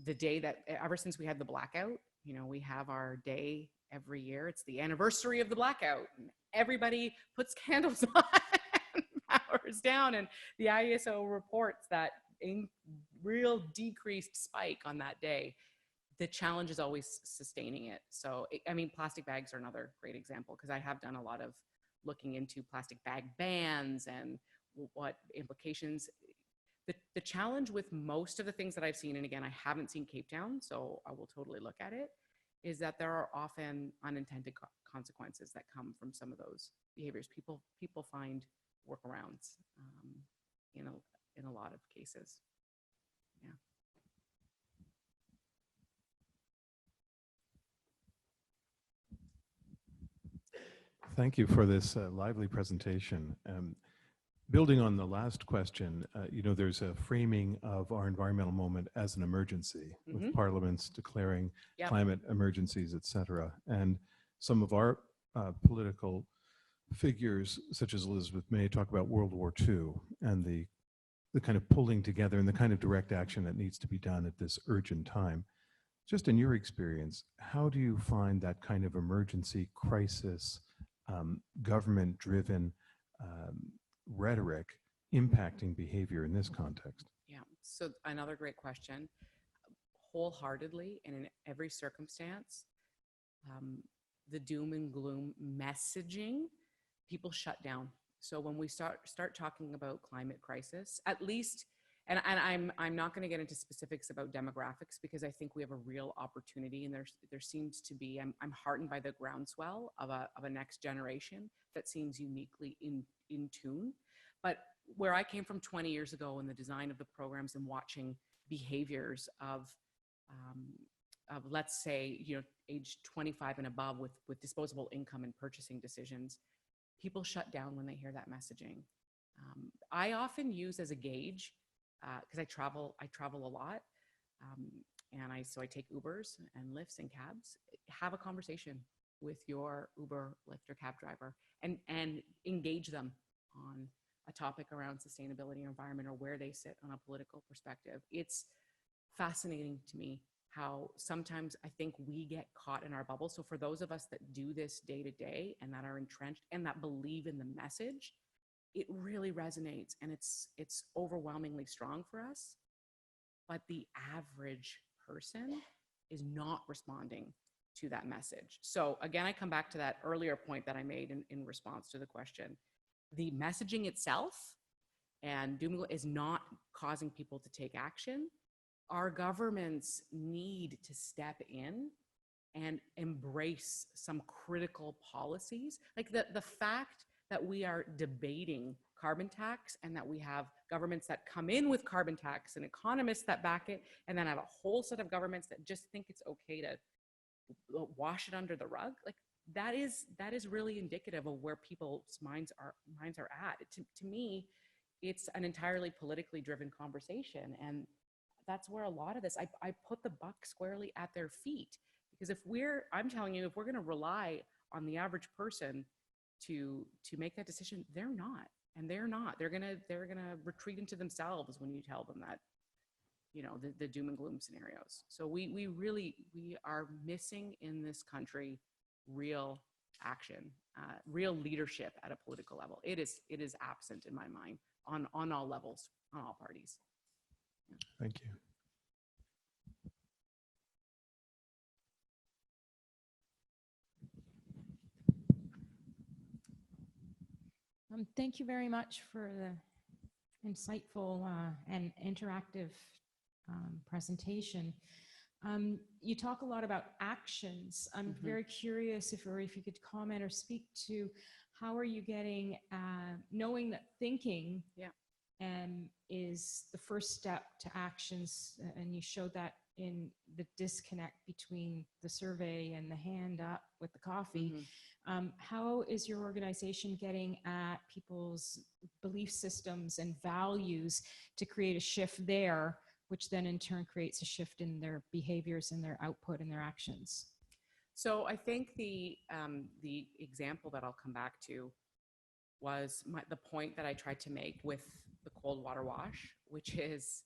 Speaker 2: the day that, ever since we had the blackout, we have our day every year. It's the anniversary of the blackout. And everybody puts candles on and powers down. And the ISO reports that real decreased spike on that day. The challenge is always sustaining it. So, plastic bags are another great example, because I have done a lot of looking into plastic bag bans and what implications. The challenge with most of the things that I've seen, and again, I haven't seen Cape Town, so I will totally look at it, is that there are often unintended consequences that come from some of those behaviors. People find workarounds in a lot of cases. Yeah.
Speaker 6: Thank you for this lively presentation. Building on the last question, there's a framing of our environmental moment as an emergency, with parliaments declaring climate emergencies, et cetera. And some of our political figures, such as Elizabeth May, talk about World War II and the kind of pulling together and the kind of direct action that needs to be done at this urgent time. Just in your experience, how do you find that kind of emergency crisis, government-driven rhetoric impacting behavior in this context?
Speaker 2: Yeah, so another great question. Wholeheartedly and in every circumstance, the doom and gloom messaging, people shut down. So when we start talking about climate crisis, at least, and I'm not going to get into specifics about demographics, because I think we have a real opportunity, and there seems to be, I'm heartened by the groundswell of a next generation that seems uniquely in tune. But where I came from 20 years ago in the design of the programs and watching behaviors of let's say, age 25 and above with disposable income and purchasing decisions, people shut down when they hear that messaging. I often use as a gauge, because I travel a lot, and I take Ubers and Lyfts and cabs. Have a conversation with your Uber, Lyft, or cab driver, and engage them on a topic around sustainability and environment, or where they sit on a political perspective. It's fascinating to me how sometimes I think we get caught in our bubble. So for those of us that do this day to day and that are entrenched and that believe in the message, it really resonates, and it's overwhelmingly strong for us. But the average person is not responding to that message. So again, I come back to that earlier point that I made in response to the question. The messaging itself and doom is not causing people to take action. Our governments need to step in and embrace some critical policies. Like the fact that we are debating carbon tax, and that we have governments that come in with carbon tax and economists that back it, and then have a whole set of governments that just think it's okay to wash it under the rug. Like that is really indicative of where people's minds are at. To me, it's an entirely politically driven conversation, and that's where a lot of this, I put the buck squarely at their feet, because I'm telling you, if we're going to rely on the average person to make that decision, they're not. They're gonna retreat into themselves when you tell them that, the doom and gloom scenarios. So we are missing in this country real action, real leadership at a political level. It is absent in my mind on all levels, on all parties.
Speaker 6: Thank you.
Speaker 7: Thank you very much for the insightful and interactive presentation. You talk a lot about actions. I'm very curious if you could comment or speak to how are you getting, knowing that thinking is the first step to actions, and you showed that in the disconnect between the survey and the hand up with the coffee. How is your organization getting at people's belief systems and values to create a shift there, which then in turn creates a shift in their behaviors and their output and their actions?
Speaker 2: So I think the example that I'll come back to was the point that I tried to make with the cold water wash, which is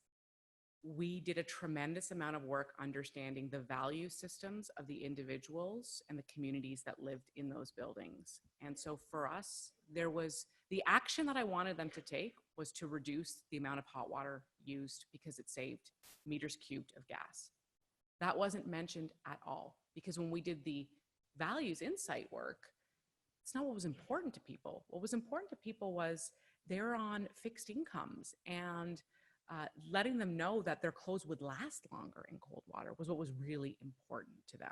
Speaker 2: we did a tremendous amount of work understanding the value systems of the individuals and the communities that lived in those buildings. And so for us, there was the action that I wanted them to take was to reduce the amount of hot water used because it saved meters cubed of gas. That wasn't mentioned at all, because when we did the values insight work, it's not what was important to people. What was important to people was they're on fixed incomes, and letting them know that their clothes would last longer in cold water was what was really important to them.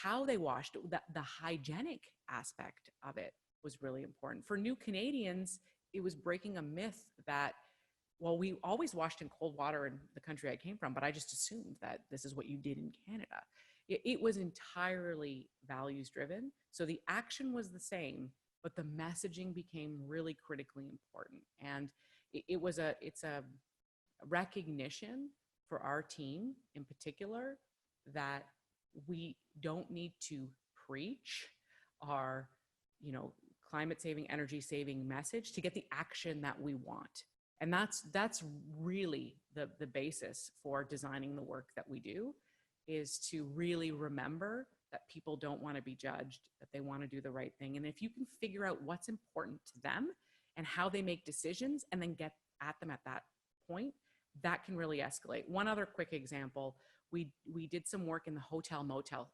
Speaker 2: How they washed it, the hygienic aspect of it was really important. For new Canadians, it was breaking a myth that, well, we always washed in cold water in the country I came from, but I just assumed that this is what you did in Canada. It was entirely values driven. So the action was the same, but the messaging became really critically important. And it's a recognition for our team in particular that we don't need to preach our, climate saving, energy saving message to get the action that we want. And that's really the basis for designing the work that we do, is to really remember that people don't want to be judged, that they want to do the right thing. And if you can figure out what's important to them and how they make decisions and then get at them at that point, that can really escalate. One other quick example, we did some work in the hotel motel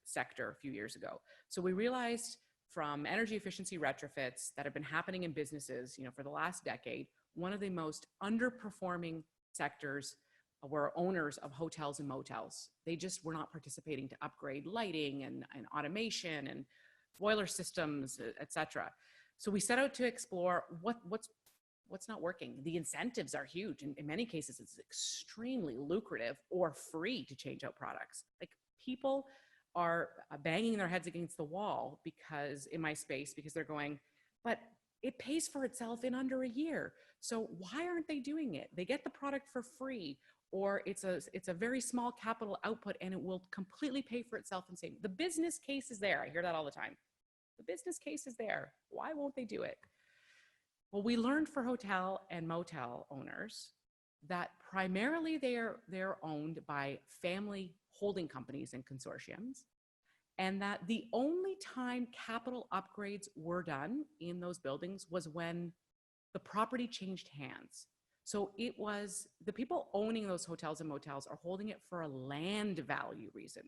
Speaker 2: sector a few years ago. So we realized from energy efficiency retrofits that have been happening in businesses, for the last decade, one of the most underperforming sectors were owners of hotels and motels. They just were not participating to upgrade lighting and automation and boiler systems, et cetera. So we set out to explore what's not working. The incentives are huge. In many cases, it's extremely lucrative or free to change out products. Like, people are banging their heads against the wall because they're going, but it pays for itself in under a year. So why aren't they doing it? They get the product for free, or it's a very small capital output and it will completely pay for itself and save. The business case is there. I hear that all the time. The business case is there. Why won't they do it? Well, we learned for hotel and motel owners that primarily they're owned by family holding companies and consortiums, and that the only time capital upgrades were done in those buildings was when the property changed hands. So it was the people owning those hotels and motels are holding it for a land value reason,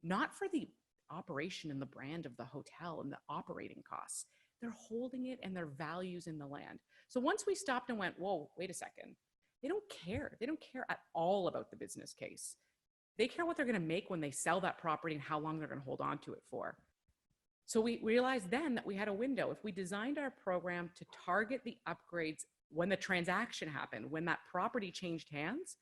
Speaker 2: not for the operation and the brand of the hotel and the operating costs. They're holding it and their values in the land. So once we stopped and went, whoa, wait a second, they don't care. They don't care at all about the business case. They care what they're going to make when they sell that property and how long they're going to hold on to it for. So we realized then that we had a window. If we designed our program to target the upgrades when the transaction happened, when that property changed hands,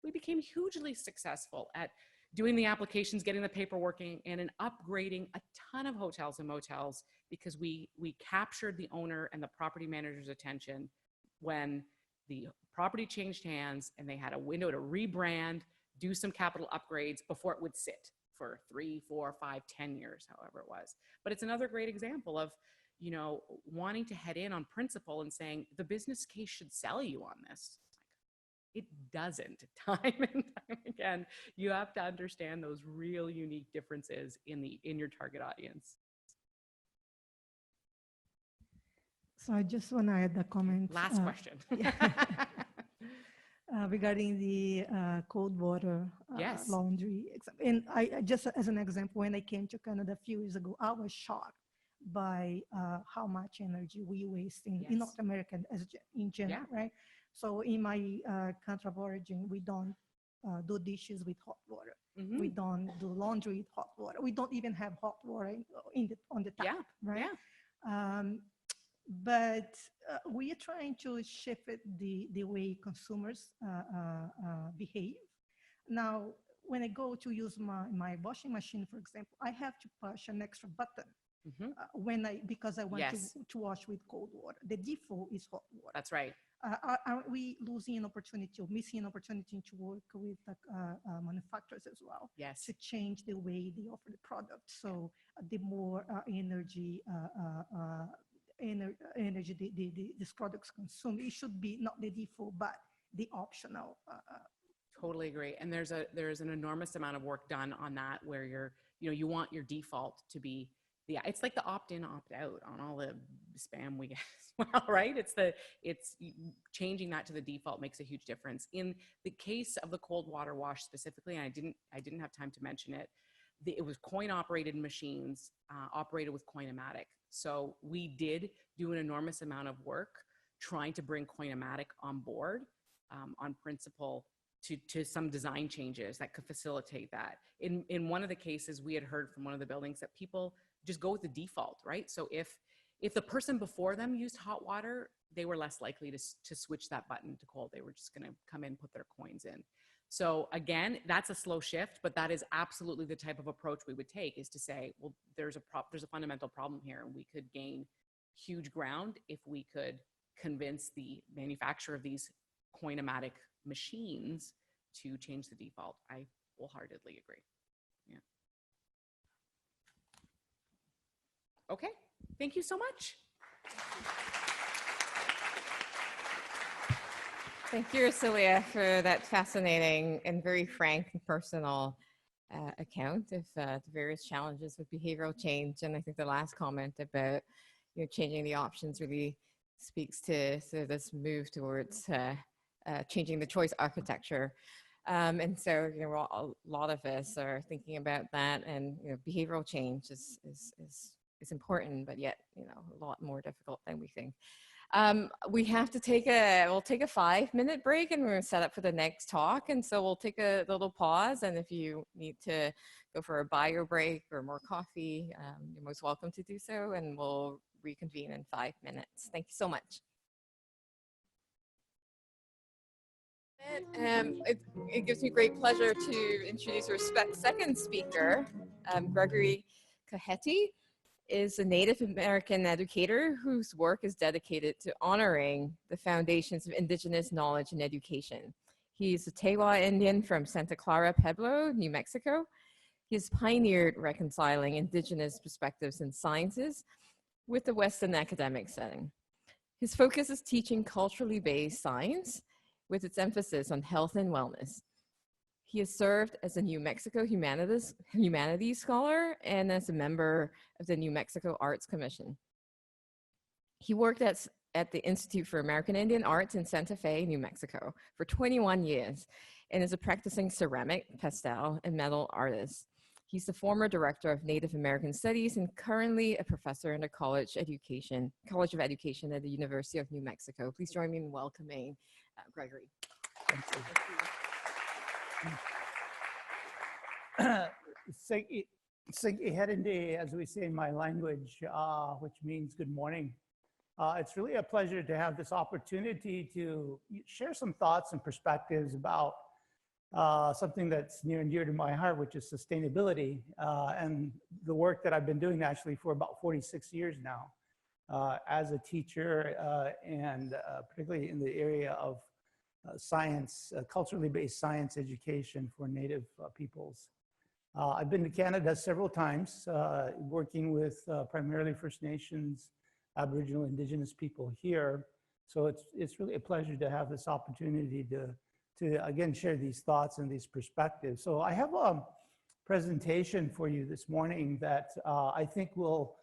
Speaker 2: we became hugely successful at doing the applications, getting the paperwork in, and upgrading a ton of hotels and motels because we captured the owner and the property manager's attention when the property changed hands and they had a window to rebrand, do some capital upgrades before it would sit for 3, 4, 5, 10 years, however it was. But it's another great example of, you know, wanting to head in on principle and saying the business case should sell you on this. It doesn't. Time and time again, you have to understand those real unique differences in your target audience.
Speaker 8: So I just want to add a comment.
Speaker 2: Last question.
Speaker 8: Regarding the cold water
Speaker 2: Yes.
Speaker 8: laundry. And I just as an example, when I came to Canada a few years ago, I was shocked by how much energy we waste in North America in general, right? So in my country of origin, we don't do dishes with hot water. We don't do laundry with hot water. We don't even have hot water on the tap, right? But we are trying to shift the way consumers behave. Now, when I go to use my washing machine, for example, I have to push an extra button because I want to wash with cold water. The default is hot water.
Speaker 2: That's right.
Speaker 8: Are we losing an opportunity or missing an opportunity to work with manufacturers as well?
Speaker 2: Yes.
Speaker 8: To change the way they offer the product. So the more energy these products consume, it should be not the default, but the optional.
Speaker 2: Totally agree. And there's an enormous amount of work done on that where you want your default to be it's like the opt-in, opt-out on all the spam we get as well, right? It's changing that to the default makes a huge difference. In the case of the cold water wash specifically, and I didn't have time to mention it, it was coin-operated machines operated with Coin-O-Matic. So we did do an enormous amount of work trying to bring Coin-O-Matic on board on principle to some design changes that could facilitate that. In one of the cases, we had heard from one of the buildings that people just go with the default, right? So if the person before them used hot water, they were less likely to switch that button to cold. They were just going to come in, put their coins in. So again, that's a slow shift, but that is absolutely the type of approach we would take, is to say, well, there's a fundamental problem here, and we could gain huge ground if we could convince the manufacturer of these Coin-O-Matic machines to change the default. I wholeheartedly agree. Yeah. Okay, thank you so much.
Speaker 1: Thank you, Ersilia, for that fascinating and very frank and personal account of the various challenges with behavioral change. And I think the last comment about changing the options really speaks to sort of this move towards changing the choice architecture. And so a lot of us are thinking about that, and behavioral change is important, but yet a lot more difficult than we think. We have to we'll take a 5-minute break, and we're going to set up for the next talk. And so we'll take a little pause, and if you need to go for a bio break or more coffee, you're most welcome to do so, and we'll reconvene in 5 minutes. Thank you so much. It gives me great pleasure to introduce our second speaker. Gregory Cajete is a Native American educator whose work is dedicated to honoring the foundations of Indigenous knowledge and education. He's a Tewa Indian from Santa Clara Pueblo, New Mexico. He has pioneered reconciling Indigenous perspectives in sciences with the Western academic setting. His focus is teaching culturally based science with its emphasis on health and wellness. He has served as a New Mexico humanities scholar and as a member of the New Mexico Arts Commission. He worked at the Institute for American Indian Arts in Santa Fe, New Mexico for 21 years and is a practicing ceramic, pastel, and metal artist. He's the former director of Native American Studies and currently a professor in the College of Education at the University of New Mexico. Please join me in welcoming Gregory.
Speaker 9: Thank you. Cajete, as we say in my language, which means good morning. It's really a pleasure to have this opportunity to share some thoughts and perspectives about something that's near and dear to my heart, which is sustainability, and the work that I've been doing actually for about 46 years now as a teacher and particularly in the area of science, culturally based science education for Native peoples. I've been to Canada several times, working with primarily First Nations, Aboriginal, Indigenous people here. So it's really a pleasure to have this opportunity to again share these thoughts and these perspectives. So I have a presentation for you this morning that I think will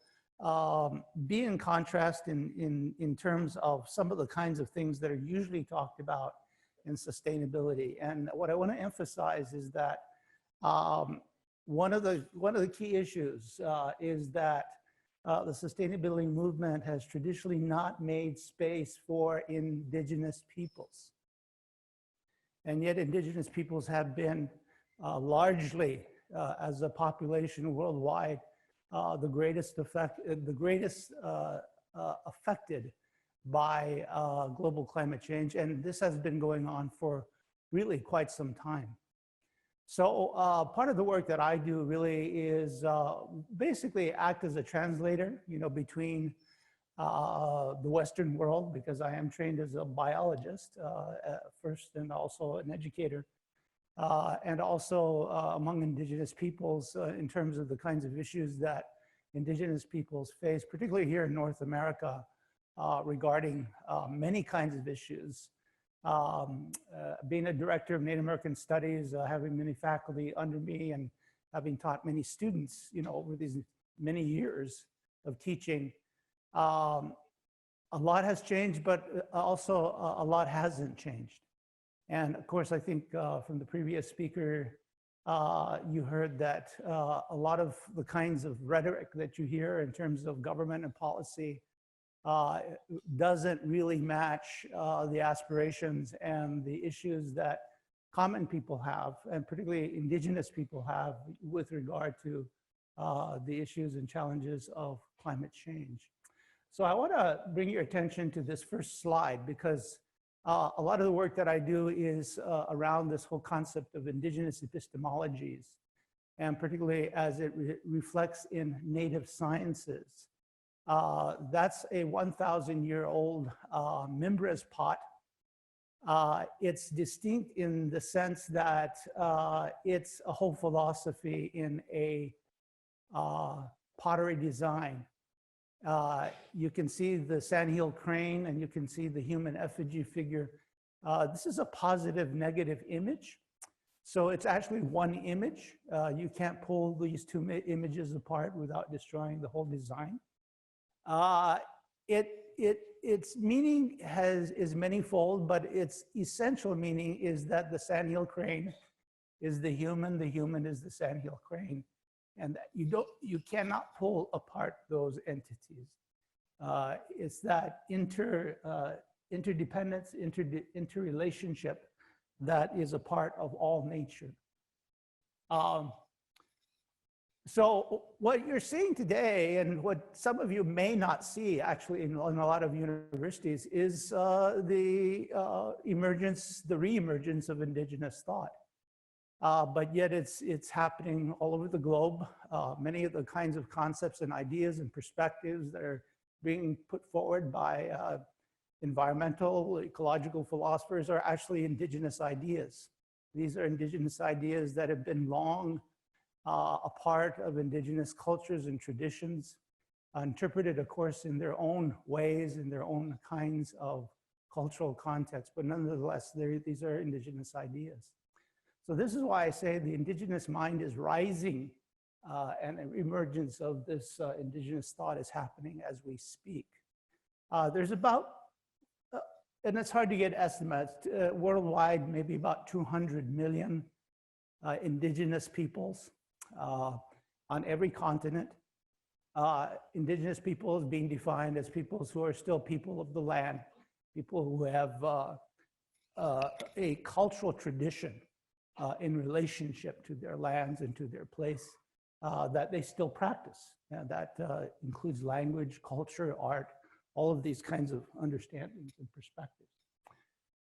Speaker 9: be in contrast in terms of some of the kinds of things that are usually talked about in sustainability. And what I want to emphasize is that one of the key issues is that the sustainability movement has traditionally not made space for Indigenous peoples. And yet Indigenous peoples have been largely, as a population worldwide, the greatest affected by global climate change. And this has been going on for really quite some time. So part of the work that I do really is basically act as a translator, between the Western world, because I am trained as a biologist first and also an educator, and also among Indigenous peoples in terms of the kinds of issues that Indigenous peoples face, particularly here in North America, regarding many kinds of issues. Being a director of Native American Studies, having many faculty under me and having taught many students, over these many years of teaching, a lot has changed, but also a lot hasn't changed. And of course, I think from the previous speaker, you heard that a lot of the kinds of rhetoric that you hear in terms of government and policy doesn't really match the aspirations and the issues that common people have, and particularly Indigenous people have, with regard to the issues and challenges of climate change. So I want to bring your attention to this first slide, because a lot of the work that I do is around this whole concept of Indigenous epistemologies, and particularly as it reflects in Native sciences. That's a 1,000-year-old membranous pot. It's distinct in the sense that it's a whole philosophy in a pottery design. You can see the sandhill crane and you can see the human effigy figure. This is a positive negative image. So it's actually one image. You can't pull these two images apart without destroying the whole design. Its meaning is manyfold, but its essential meaning is that the sandhill crane is the human is the sandhill crane, and that you cannot pull apart those entities. It's that interdependence, interrelationship that is a part of all nature. So what you're seeing today, and what some of you may not see actually in a lot of universities, is the re-emergence of Indigenous thought. But yet it's happening all over the globe. Many of the kinds of concepts and ideas and perspectives that are being put forward by environmental, ecological philosophers are actually Indigenous ideas. These are Indigenous ideas that have been long a part of Indigenous cultures and traditions, interpreted, of course, in their own ways, in their own kinds of cultural context, but nonetheless, these are Indigenous ideas. So this is why I say the Indigenous mind is rising, and an emergence of this Indigenous thought is happening as we speak. There's about, and it's hard to get estimates, worldwide, maybe about 200 million Indigenous peoples on every continent. Indigenous peoples being defined as peoples who are still people of the land, people who have a cultural tradition in relationship to their lands and to their place, that they still practice. That includes language, culture, art, all of these kinds of understandings and perspectives.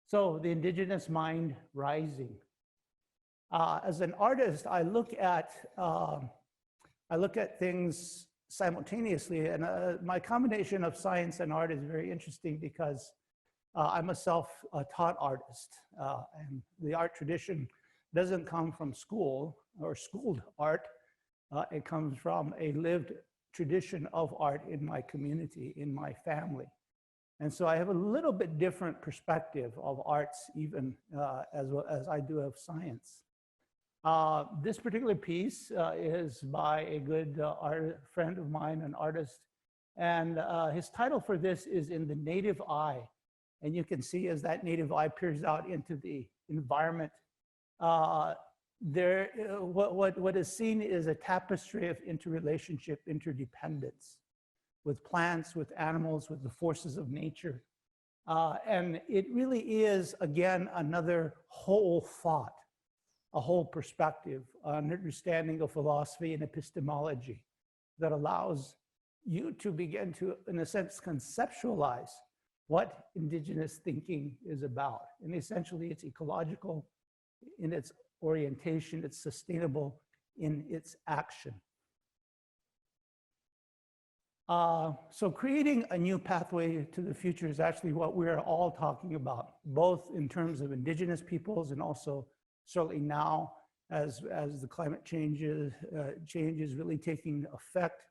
Speaker 9: So the indigenous mind rising. As an artist, I look at things simultaneously, and my combination of science and art is very interesting because I'm a self-taught artist, and the art tradition doesn't come from school or schooled art. It comes from a lived tradition of art in my community, in my family. And so I have a little bit different perspective of arts even as well as I do of science. This particular piece is by a good friend of mine, an artist, and his title for this is In the Native Eye. And you can see as that native eye peers out into the environment, what is seen is a tapestry of interrelationship, interdependence with plants, with animals, with the forces of nature. And it really is, again, another whole thought, a whole perspective, an understanding of philosophy and epistemology that allows you to begin to, in a sense, conceptualize what indigenous thinking is about. And essentially, it's ecological in its orientation, it's sustainable in its action. So creating a new pathway to the future is actually what we're all talking about, both in terms of indigenous peoples and also certainly now as the climate change is really taking effect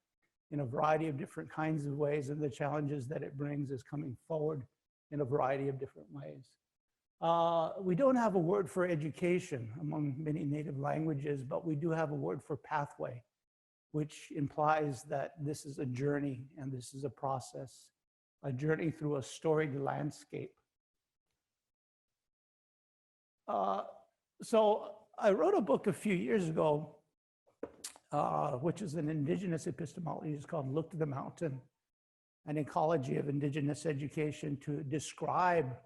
Speaker 9: in a variety of different kinds of ways, and the challenges that it brings is coming forward in a variety of different ways. We don't have a word for education among many native languages, but we do have a word for pathway, which implies that this is a journey and this is a process, a journey through a storied landscape. So I wrote a book a few years ago, which is an indigenous epistemology. It's called Look to the Mountain, an ecology of indigenous education, to describe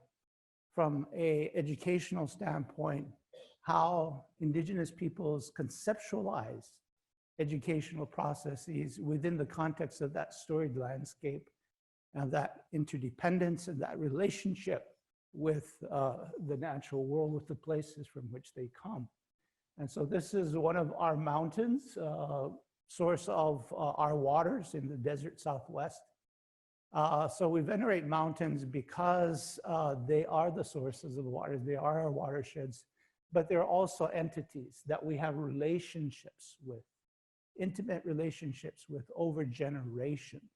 Speaker 9: from an educational standpoint how indigenous peoples conceptualize educational processes within the context of that storied landscape and that interdependence and that relationship with the natural world, with the places from which they come. And so this is one of our mountains, source of our waters in the desert Southwest. So we venerate mountains because they are the sources of the waters, they are our watersheds, but they're also entities that we have relationships with, intimate relationships with over generations.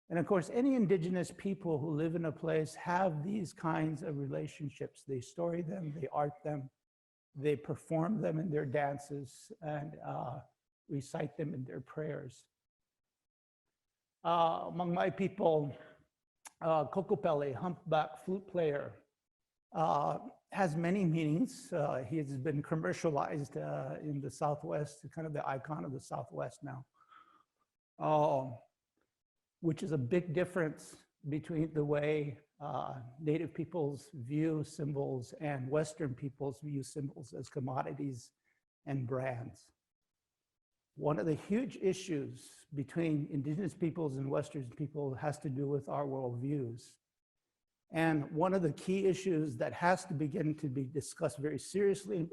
Speaker 9: And of course, any indigenous people who live in a place have these kinds of relationships. They story them, they art them, they perform them in their dances, and recite them in their prayers. Among my people, Kokopelli, humpback flute player, has many meanings. He has been commercialized in the Southwest, kind of the icon of the Southwest now, which is a big difference between the way Native peoples view symbols and Western peoples view symbols as commodities and brands. One of the huge issues between indigenous peoples and Western people has to do with our worldviews. And one of the key issues that has to begin to be discussed very seriously and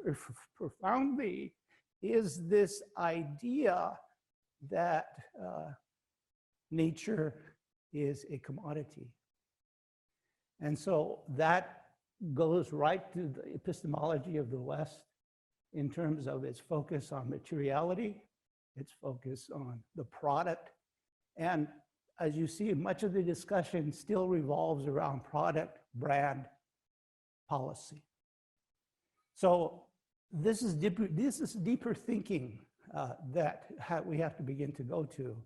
Speaker 9: profoundly is this idea that nature is a commodity. And so that goes right to the epistemology of the West in terms of its focus on materiality, its focus on the product. And as you see, much of the discussion still revolves around product, brand, policy. So this is deeper thinking that we have to begin to go to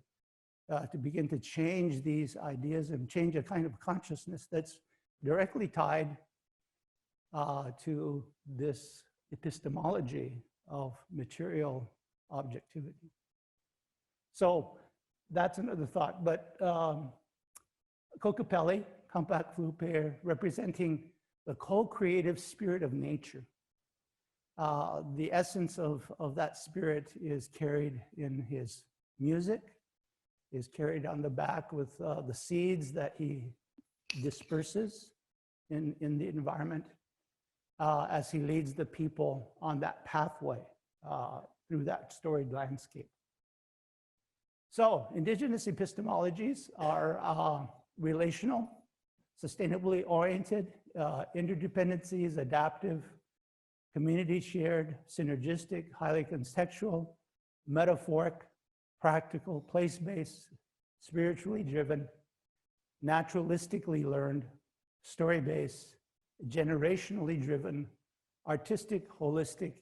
Speaker 9: begin to change these ideas and change a kind of consciousness that's directly tied to this epistemology of material objectivity. So that's another thought. But Kokopelli, humpback flute player, representing the co-creative spirit of nature. The essence of that spirit is carried in his music, is carried on the back with the seeds that he disperses in the environment as he leads the people on that pathway through that storied landscape. So Indigenous epistemologies are relational, sustainably oriented, interdependencies, adaptive, community shared, synergistic, highly contextual, metaphoric, practical, place-based, spiritually driven, naturalistically learned, story-based, generationally driven, artistic, holistic,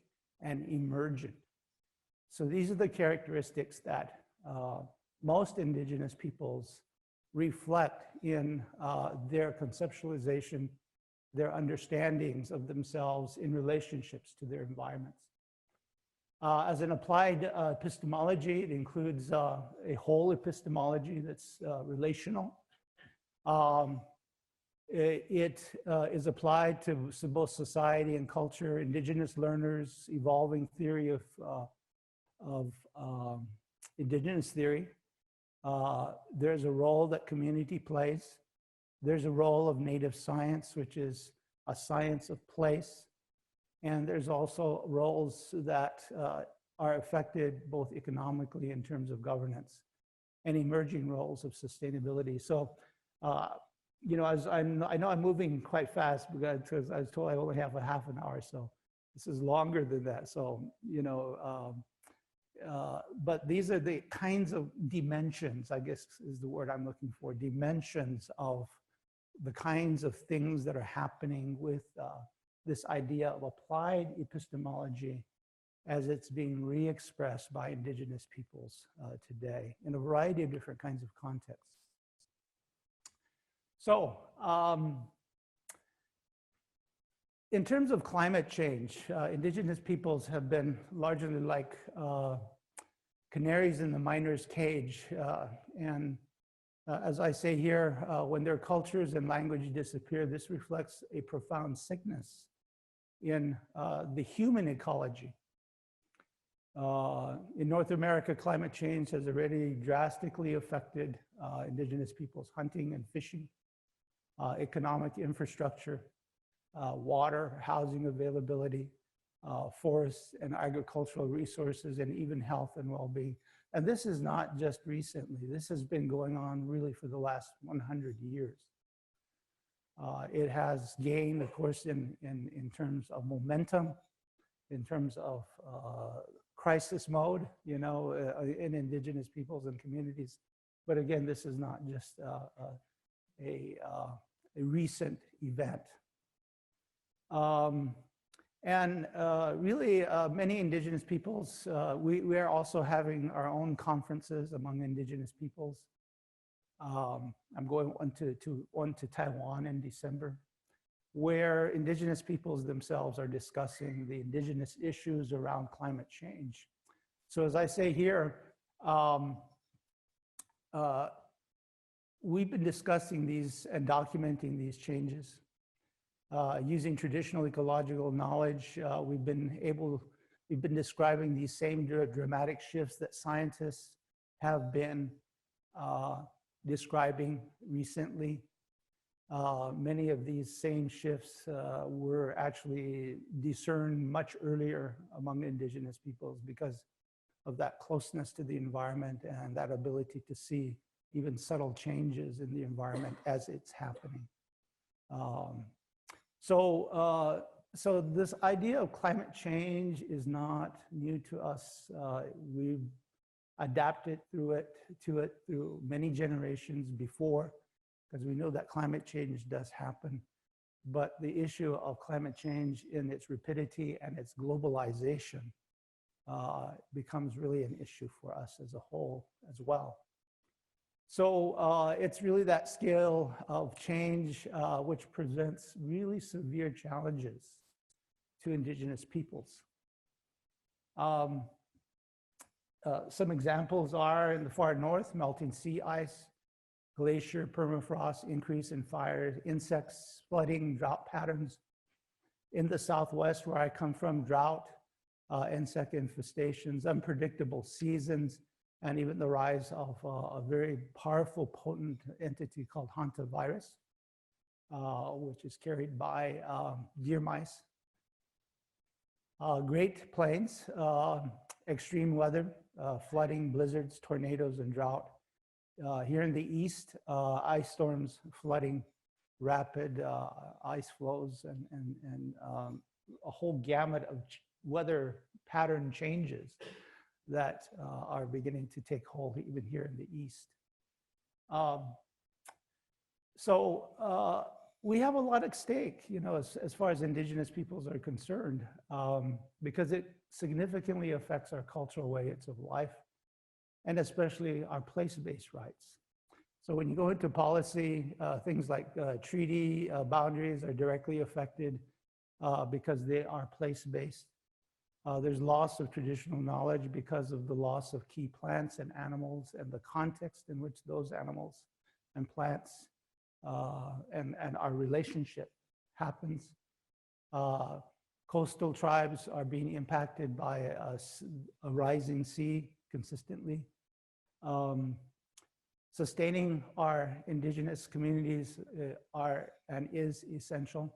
Speaker 9: and emergent. So these are the characteristics that most Indigenous peoples reflect in their conceptualization, their understandings of themselves in relationships to their environments. As an applied epistemology, it includes a whole epistemology that's relational. It is applied to both society and culture, Indigenous learners, evolving theory of Indigenous theory. There's a role that community plays. There's a role of native science, which is a science of place. And there's also roles that are affected both economically in terms of governance and emerging roles of sustainability. So, you know, I know I'm moving quite fast because I was told I only have a half an hour, so this is longer than that. So, you know, but these are the kinds of dimensions, I guess is the word I'm looking for, dimensions of the kinds of things that are happening with this idea of applied epistemology as it's being re-expressed by Indigenous peoples today in a variety of different kinds of contexts. So, in terms of climate change, Indigenous peoples have been largely like canaries in the miner's cage. And as I say here, when their cultures and language disappear, this reflects a profound sickness in the human ecology. In North America, climate change has already drastically affected Indigenous peoples' hunting and fishing, economic infrastructure, water, housing availability, forests and agricultural resources, and even health and well-being. And this is not just recently. This has been going on really for the last 100 years. It has gained, of course, in terms of momentum, in terms of crisis mode, you know, in Indigenous peoples and communities. But again, this is not just a recent event. Really, many Indigenous peoples, we are also having our own conferences among Indigenous peoples. I'm going on to Taiwan in December, where Indigenous peoples themselves are discussing the Indigenous issues around climate change. So as I say here, we've been discussing these and documenting these changes. Using traditional ecological knowledge, we've been describing these same dramatic shifts that scientists have been describing recently. Many of these same shifts were actually discerned much earlier among Indigenous peoples because of that closeness to the environment and that ability to see even subtle changes in the environment as it's happening. So this idea of climate change is not new to us. We've adapted to it through many generations before, because we know that climate change does happen. But the issue of climate change in its rapidity and its globalization becomes really an issue for us as a whole as well. So it's really that scale of change which presents really severe challenges to Indigenous peoples. Some examples are in the far north, melting sea ice, glacier, permafrost, increase in fires, insects, flooding, drought patterns. In the Southwest, where I come from, drought, insect infestations, unpredictable seasons, and even the rise of a very powerful, potent entity called hantavirus, which is carried by deer mice. Great Plains, extreme weather, flooding, blizzards, tornadoes, and drought. Here in the east, ice storms, flooding, rapid ice flows, and a whole gamut of weather pattern changes that are beginning to take hold even here in the east. So we have a lot at stake, you know, as far as Indigenous peoples are concerned, because it significantly affects our cultural ways of life, and especially our place-based rights. So when you go into policy, things like treaty boundaries are directly affected because they are place-based. There's loss of traditional knowledge because of the loss of key plants and animals and the context in which those animals and plants and our relationship happens. Coastal tribes are being impacted by a rising sea consistently. Sustaining our Indigenous communities is essential.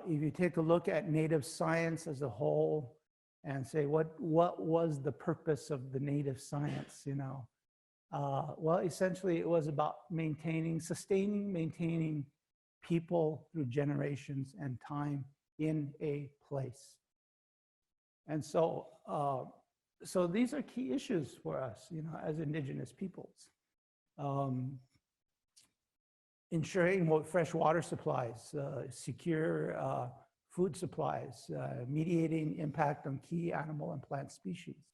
Speaker 9: If you take a look at Native science as a whole and say, what was the purpose of the Native science, you know? Well, essentially it was about maintaining people through generations and time in a place. And so, so these are key issues for us, you know, as Indigenous peoples. Ensuring fresh water supplies, secure food supplies, mediating impact on key animal and plant species.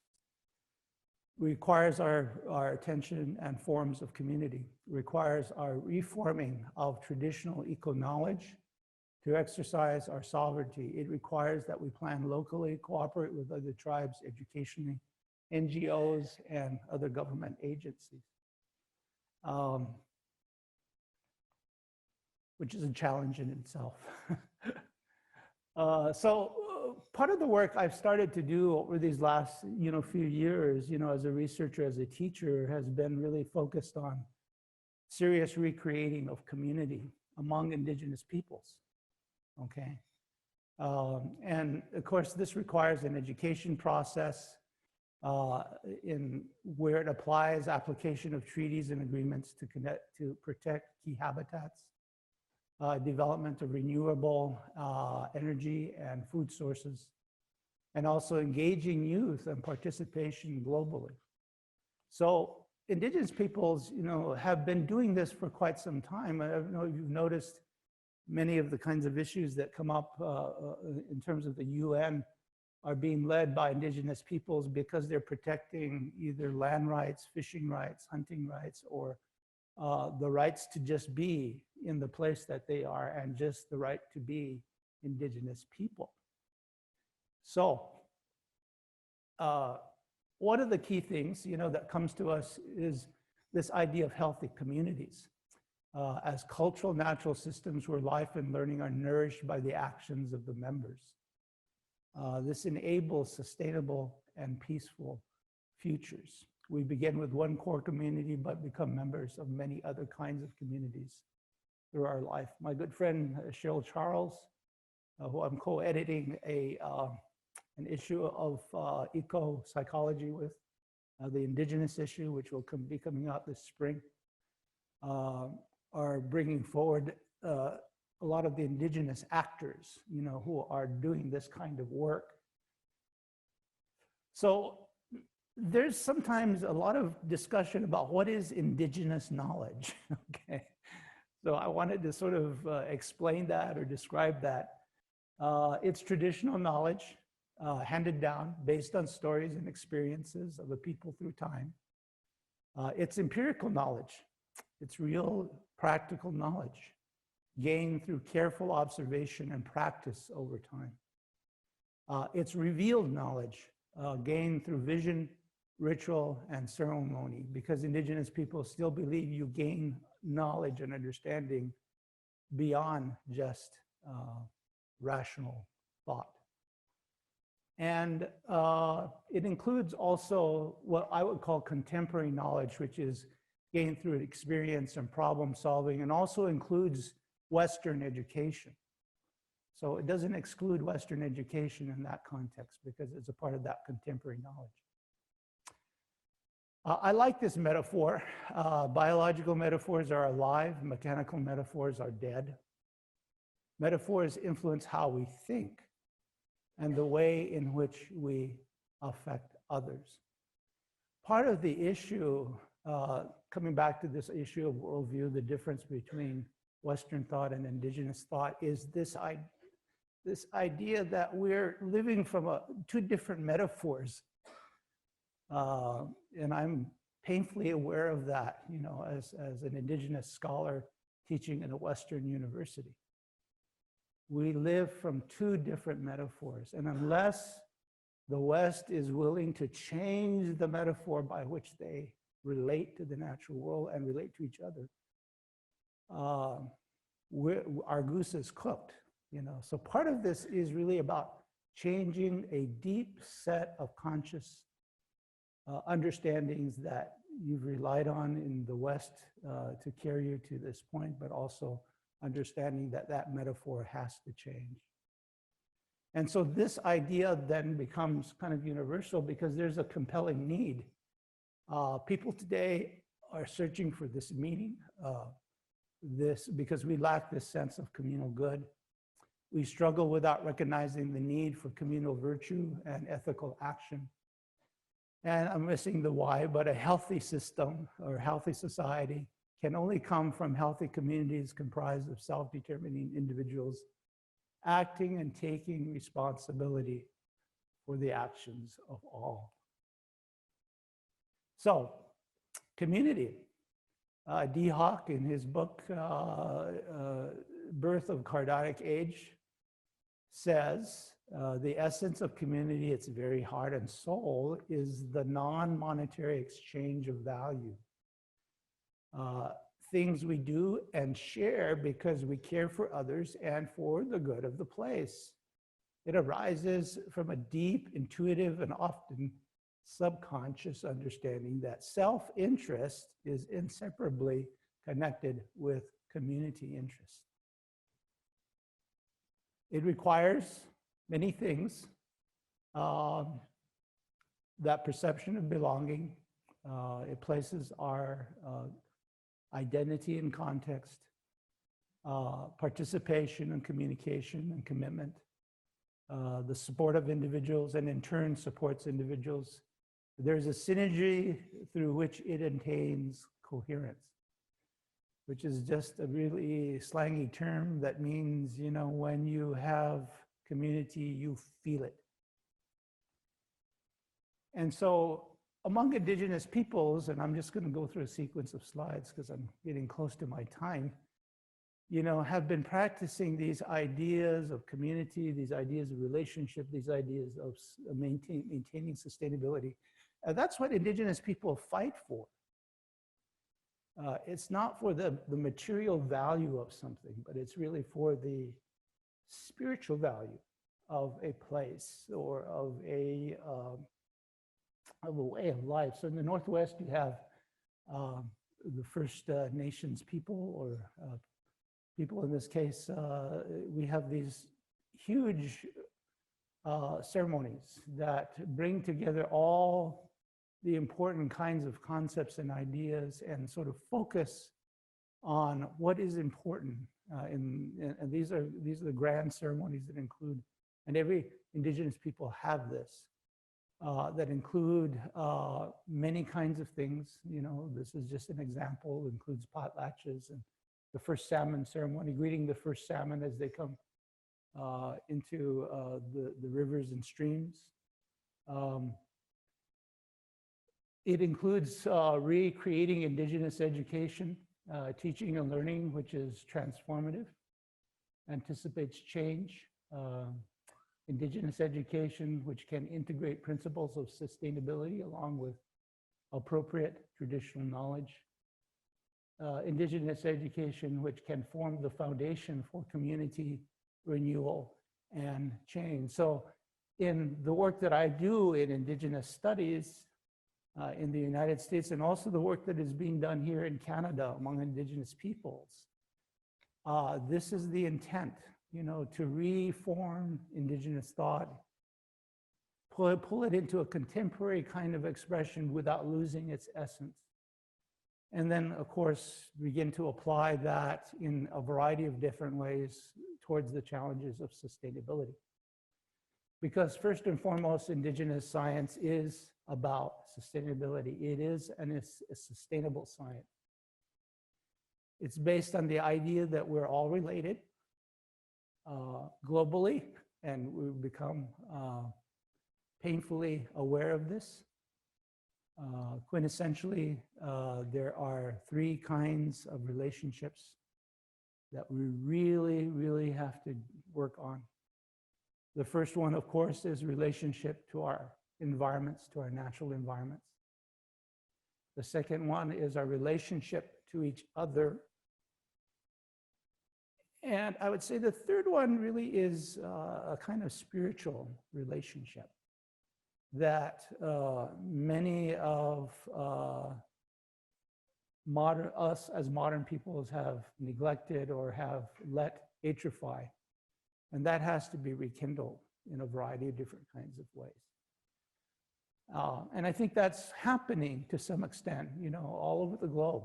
Speaker 9: Requires our attention and forms of community, requires our reforming of traditional eco-knowledge to exercise our sovereignty. It requires that we plan locally, cooperate with other tribes educationally, NGOs, and other government agencies. Which is a challenge in itself. So part of the work I've started to do over these last, you know, few years, you know, as a researcher, as a teacher, has been really focused on serious recreating of community among Indigenous peoples, okay? And of course, this requires an education process in where it applies application of treaties and agreements to protect key habitats, development of renewable energy and food sources, and also engaging youth and participation globally. So Indigenous peoples, you know, have been doing this for quite some time. I don't know if you've noticed many of the kinds of issues that come up in terms of the UN are being led by Indigenous peoples because they're protecting either land rights, fishing rights, hunting rights, or the rights to just be in the place that they are, and just the right to be Indigenous people. So one of the key things, you know, that comes to us is this idea of healthy communities as cultural natural systems where life and learning are nourished by the actions of the members. This enables sustainable and peaceful futures. We begin with one core community, but become members of many other kinds of communities through our life. My good friend, Cheryl Charles, who I'm co-editing an issue of eco-psychology with, the Indigenous issue, which will be coming out this spring, are bringing forward a lot of the Indigenous actors, you know, who are doing this kind of work. So there's sometimes a lot of discussion about what is Indigenous knowledge, okay? So I wanted to sort of explain that or describe that. It's traditional knowledge handed down based on stories and experiences of the people through time. It's empirical knowledge. It's real practical knowledge gained through careful observation and practice over time. It's revealed knowledge gained through vision, ritual, and ceremony, because Indigenous people still believe you gain knowledge and understanding beyond just rational thought. And it includes also what I would call contemporary knowledge, which is gained through experience and problem solving, and also includes Western education. So it doesn't exclude Western education in that context because it's a part of that contemporary knowledge. I like this metaphor. Biological metaphors are alive, mechanical metaphors are dead. Metaphors influence how we think and the way in which we affect others. Part of the issue, coming back to this issue of worldview, the difference between Western thought and indigenous thought is this idea that we're living from two different metaphors. And I'm painfully aware of that, you know, as an indigenous scholar teaching in a Western university. We live from two different metaphors. And unless the West is willing to change the metaphor by which they relate to the natural world and relate to each other, our goose is cooked, you know. So part of this is really about changing a deep set of conscious understandings that you've relied on in the West to carry you to this point, but also understanding that that metaphor has to change. And so this idea then becomes kind of universal because there's a compelling need. People today are searching for this meaning, because we lack this sense of communal good. We struggle without recognizing the need for communal virtue and ethical action. And I'm missing the why, but a healthy system or healthy society can only come from healthy communities comprised of self-determining individuals acting and taking responsibility for the actions of all. So, community. D. Hawk, in his book, Birth of Cardiac Age, says, the essence of community, its very heart and soul, is the non-monetary exchange of value. Things we do and share because we care for others and for the good of the place. It arises from a deep, intuitive, and often subconscious understanding that self-interest is inseparably connected with community interest. It requires many things. That perception of belonging, it places our identity in context, participation and communication and commitment, the support of individuals, and in turn supports individuals. There's a synergy through which it attains coherence, which is just a really slangy term that means, you know, when you have community, you feel it. And so among indigenous peoples, and I'm just going to go through a sequence of slides because I'm getting close to my time, you know, have been practicing these ideas of community, these ideas of relationship, these ideas of maintaining sustainability. That's what indigenous people fight for. It's not for the material value of something, but it's really for the spiritual value of a place or of a way of life. So in the Northwest, you have the First Nations people, or people in this case, we have these huge ceremonies that bring together all the important kinds of concepts and ideas and sort of focus on what is important. And these are the grand ceremonies that include, and every indigenous people have this, that include many kinds of things. You know, this is just an example. It includes potlatches and the first salmon ceremony, greeting the first salmon as they come into the rivers and streams. It includes recreating indigenous education, teaching and learning, which is transformative, anticipates change. Indigenous education, which can integrate principles of sustainability along with appropriate traditional knowledge. Indigenous education, which can form the foundation for community renewal and change. So in the work that I do in Indigenous studies in the United States, and also the work that is being done here in Canada among Indigenous peoples, this is the intent, you know, to reform Indigenous thought, pull it into a contemporary kind of expression without losing its essence. And then, of course, begin to apply that in a variety of different ways towards the challenges of sustainability. Because first and foremost, Indigenous science is about sustainability. It is a sustainable science. It's based on the idea that we're all related globally, and we've become painfully aware of this. Quintessentially, there are three kinds of relationships that we really, really have to work on. The first one, of course, is relationship to our environments, to our natural environments. The second one is our relationship to each other. And I would say the third one really is a kind of spiritual relationship that many of us as modern peoples have neglected or have let atrophy. And that has to be rekindled in a variety of different kinds of ways. And I think that's happening to some extent, you know, all over the globe.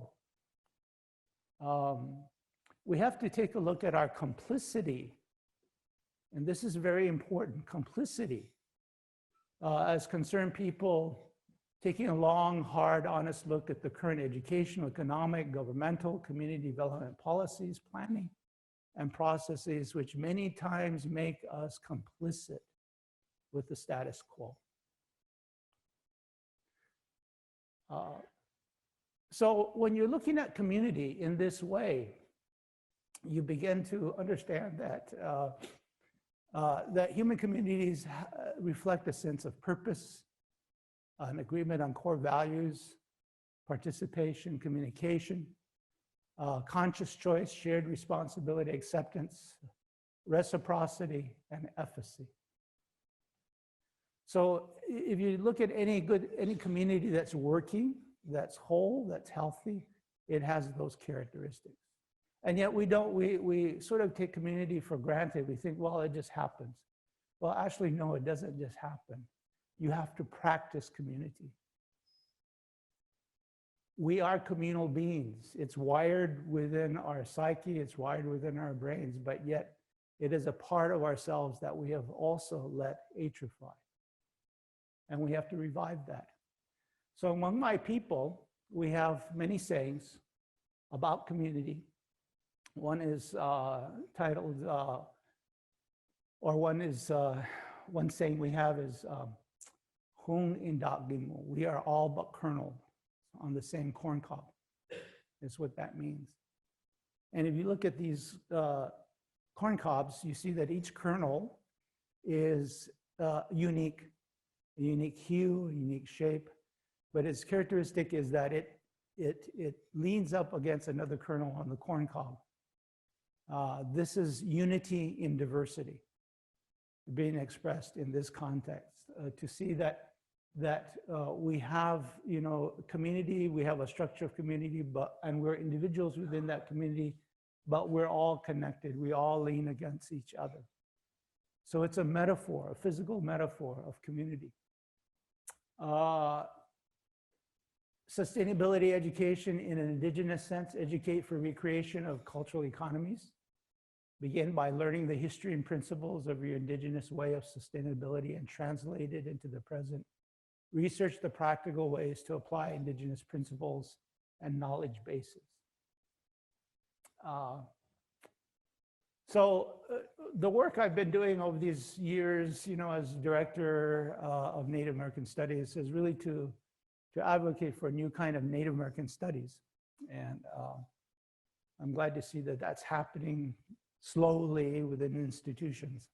Speaker 9: We have to take a look at our complicity, and this is very important, complicity. As concerned people, taking a long, hard, honest look at the current educational, economic, governmental, community development policies, planning, and processes which many times make us complicit with the status quo. So when you're looking at community in this way, you begin to understand that that human communities reflect a sense of purpose, an agreement on core values, participation, communication, conscious choice, shared responsibility, acceptance, reciprocity, and efficacy. So if you look at any community that's working, that's whole, that's healthy, it has those characteristics. And yet we sort of take community for granted. We think, well, it just happens. Well, actually, no, it doesn't just happen. You have to practice community. We are communal beings. It's wired within our psyche, it's wired within our brains, but yet it is a part of ourselves that we have also let atrophy. And we have to revive that. So among my people, we have many sayings about community. One is titled, one saying we have is, Hun indagimo, we are all but kernel on the same corn cob, is what that means. And if you look at these corn cobs, you see that each kernel is unique, a unique hue, a unique shape, but its characteristic is that it leans up against another kernel on the corn cob. This is unity in diversity being expressed in this context. To see that we have, you know, community, we have a structure of community, and we're individuals within that community, but we're all connected. We all lean against each other. So it's a metaphor, a physical metaphor of community. Sustainability education in an Indigenous sense, educate for recreation of cultural economies. Begin by learning the history and principles of your Indigenous way of sustainability and translate it into the present. Research the practical ways to apply Indigenous principles and knowledge bases. The work I've been doing over these years, you know, as director of Native American Studies is really to advocate for a new kind of Native American studies. And I'm glad to see that that's happening slowly within institutions.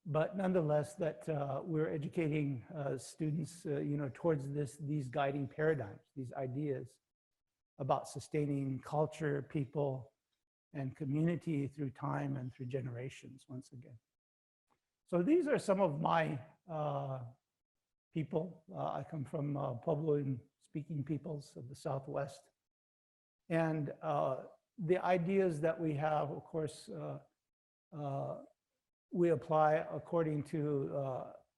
Speaker 9: But nonetheless, that we're educating students, you know, towards these guiding paradigms, these ideas about sustaining culture, people, and community through time and through generations, once again. So these are some of my people. I come from Puebloan-speaking peoples of the Southwest. And the ideas that we have, of course, we apply according to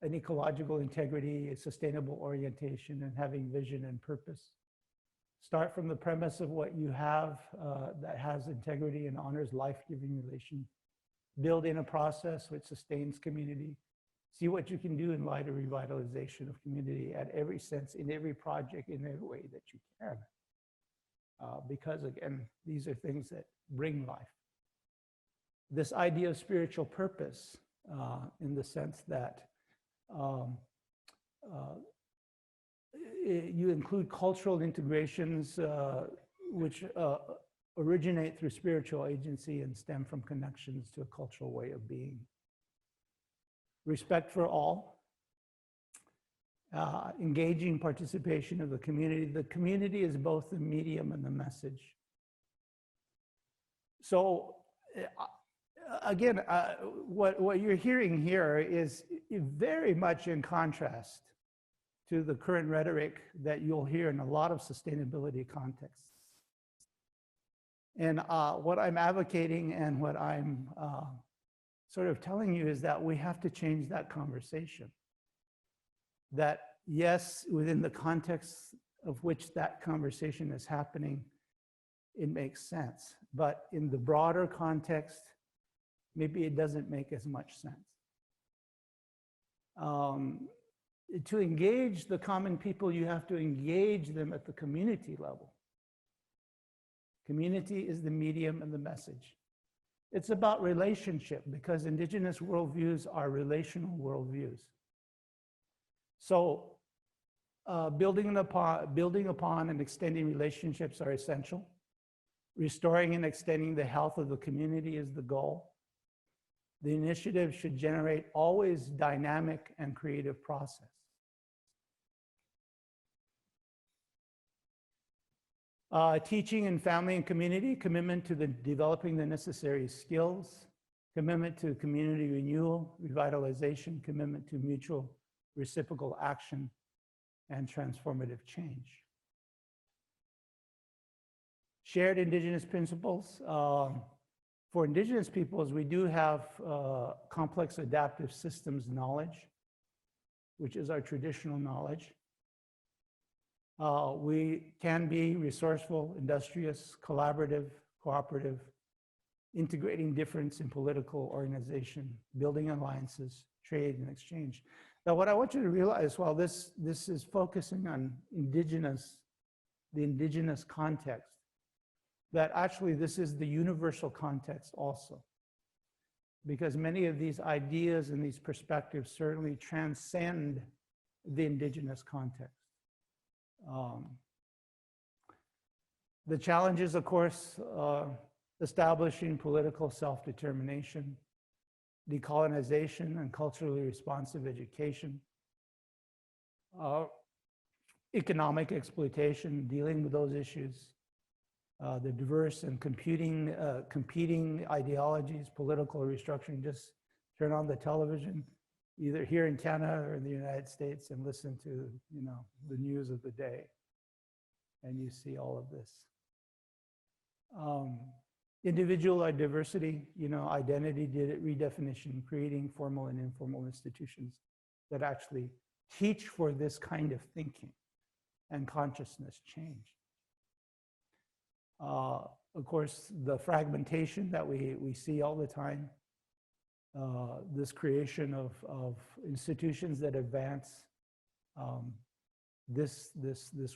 Speaker 9: an ecological integrity, a sustainable orientation, and having vision and purpose. Start from the premise of what you have that has integrity and honors life-giving relation. Build in a process which sustains community. See what you can do in light of revitalization of community at every sense, in every project, in every way that you can. Because again, these are things that bring life. This idea of spiritual purpose, in the sense that you include cultural integrations which originate through spiritual agency and stem from connections to a cultural way of being. Respect for all, engaging participation of the community. The community is both the medium and the message. So again, what you're hearing here is very much in contrast to the current rhetoric that you'll hear in a lot of sustainability contexts. And what I'm advocating and what I'm sort of telling you is that we have to change that conversation. That yes, within the context of which that conversation is happening, it makes sense. But in the broader context, maybe it doesn't make as much sense. To engage the common people, you have to engage them at the community level. Community is the medium and the message. It's about relationship, because indigenous worldviews are relational worldviews. So building upon and extending relationships are essential. Restoring and extending the health of the community is the goal. The initiative should generate always dynamic and creative process. Teaching in family and community, commitment to developing the necessary skills, commitment to community renewal, revitalization, commitment to mutual reciprocal action, and transformative change. Shared indigenous principles. For indigenous peoples, we do have complex adaptive systems knowledge, which is our traditional knowledge. We can be resourceful, industrious, collaborative, cooperative, integrating difference in political organization, building alliances, trade, and exchange. Now, what I want you to realize, while this is focusing on the indigenous context, that actually this is the universal context also. Because many of these ideas and these perspectives certainly transcend the indigenous context. The challenges, of course, establishing political self-determination, decolonization and culturally responsive education, economic exploitation, dealing with those issues, the diverse and competing ideologies, political restructuring. Just turn on the television, either here in Canada or in the United States, and listen to, the news of the day, and you see all of this. Individual diversity, identity redefinition, creating formal and informal institutions that actually teach for this kind of thinking and consciousness change. Of course, the fragmentation that we see all the time, this creation of institutions that advance this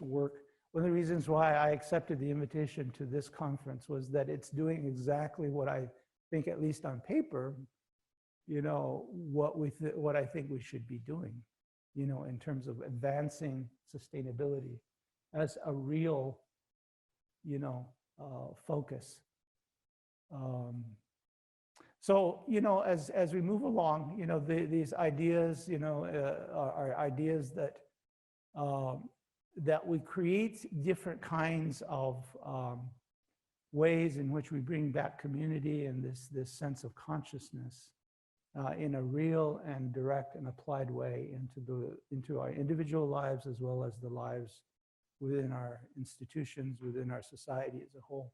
Speaker 9: work. One of the reasons why I accepted the invitation to this conference was that it's doing exactly what I think, at least on paper, what I think we should be doing, in terms of advancing sustainability as a real, focus. So, as we move along, these ideas, are ideas that that we create different kinds of ways in which we bring back community and this sense of consciousness in a real and direct and applied way into our individual lives as well as the lives within our institutions, within our society as a whole.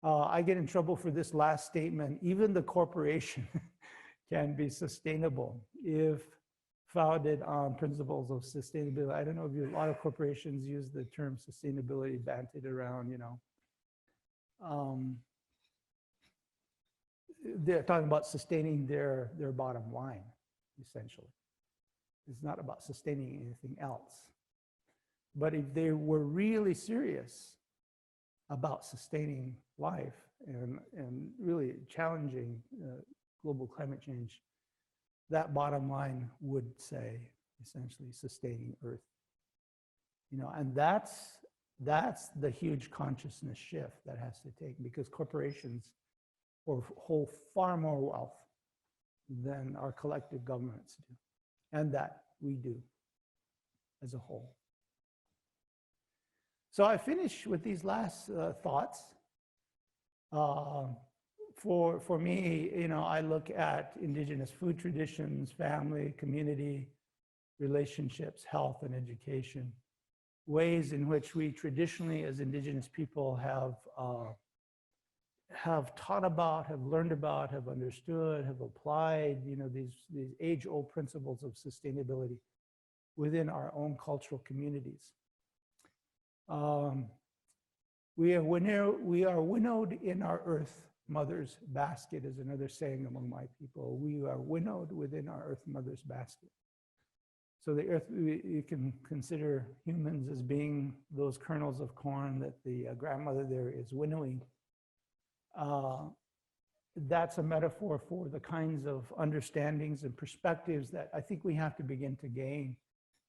Speaker 9: I get in trouble for this last statement. Even the corporation can be sustainable if founded on principles of sustainability. I don't know if a lot of corporations use the term sustainability bandied around, you know. They're talking about sustaining their bottom line, essentially. It's not about sustaining anything else. But if they were really serious about sustaining life and really challenging global climate change, that bottom line would say, essentially, sustaining Earth. You know, and that's the huge consciousness shift that has to take, because corporations hold far more wealth than our collective governments do, and that we do as a whole. So I finish with these last thoughts. For me, you know, I look at indigenous food traditions, family, community, relationships, health, and education, ways in which we traditionally as indigenous people have taught about, have learned about, have understood, have applied, you know, these age-old principles of sustainability within our own cultural communities. We are winnowed in our earth mother's basket is another saying among my people. We are winnowed within our earth mother's basket. So the earth, you can consider humans as being those kernels of corn that the grandmother there is winnowing. That's a metaphor for the kinds of understandings and perspectives that I think we have to begin to gain,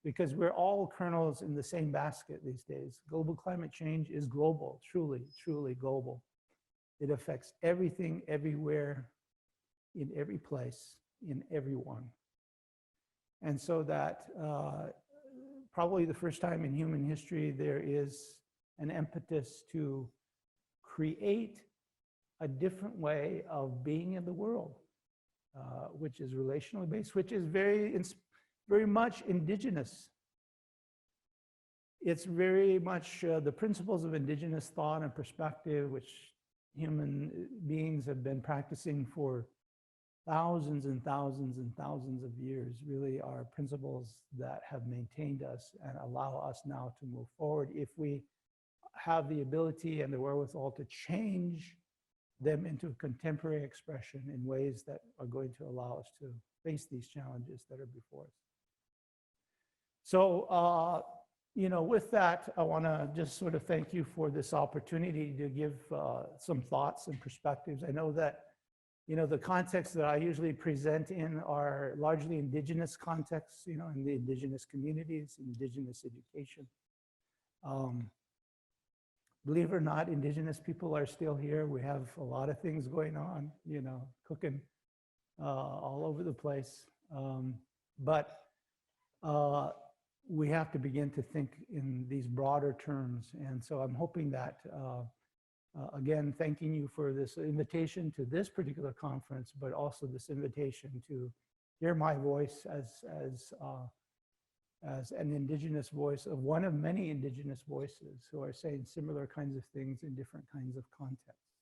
Speaker 9: because we're all kernels in the same basket these days. Global climate change is global, truly, truly global. It affects everything, everywhere, in every place, in everyone. And so that probably the first time in human history, there is an impetus to create a different way of being in the world, which is relationally based, which is very much indigenous. It's very much the principles of indigenous thought and perspective, which human beings have been practicing for thousands and thousands and thousands of years, really are principles that have maintained us and allow us now to move forward if we have the ability and the wherewithal to change them into contemporary expression in ways that are going to allow us to face these challenges that are before us. So, you know, with that, I want to just sort of thank you for this opportunity to give some thoughts and perspectives. I know that, you know, the context that I usually present in are largely indigenous contexts, you know, in the indigenous communities, indigenous education. Believe it or not, indigenous people are still here. We have a lot of things going on, you know, cooking all over the place. But we have to begin to think in these broader terms. And so I'm hoping that, again, thanking you for this invitation to this particular conference, but also this invitation to hear my voice as an indigenous voice of one of many indigenous voices who are saying similar kinds of things in different kinds of contexts.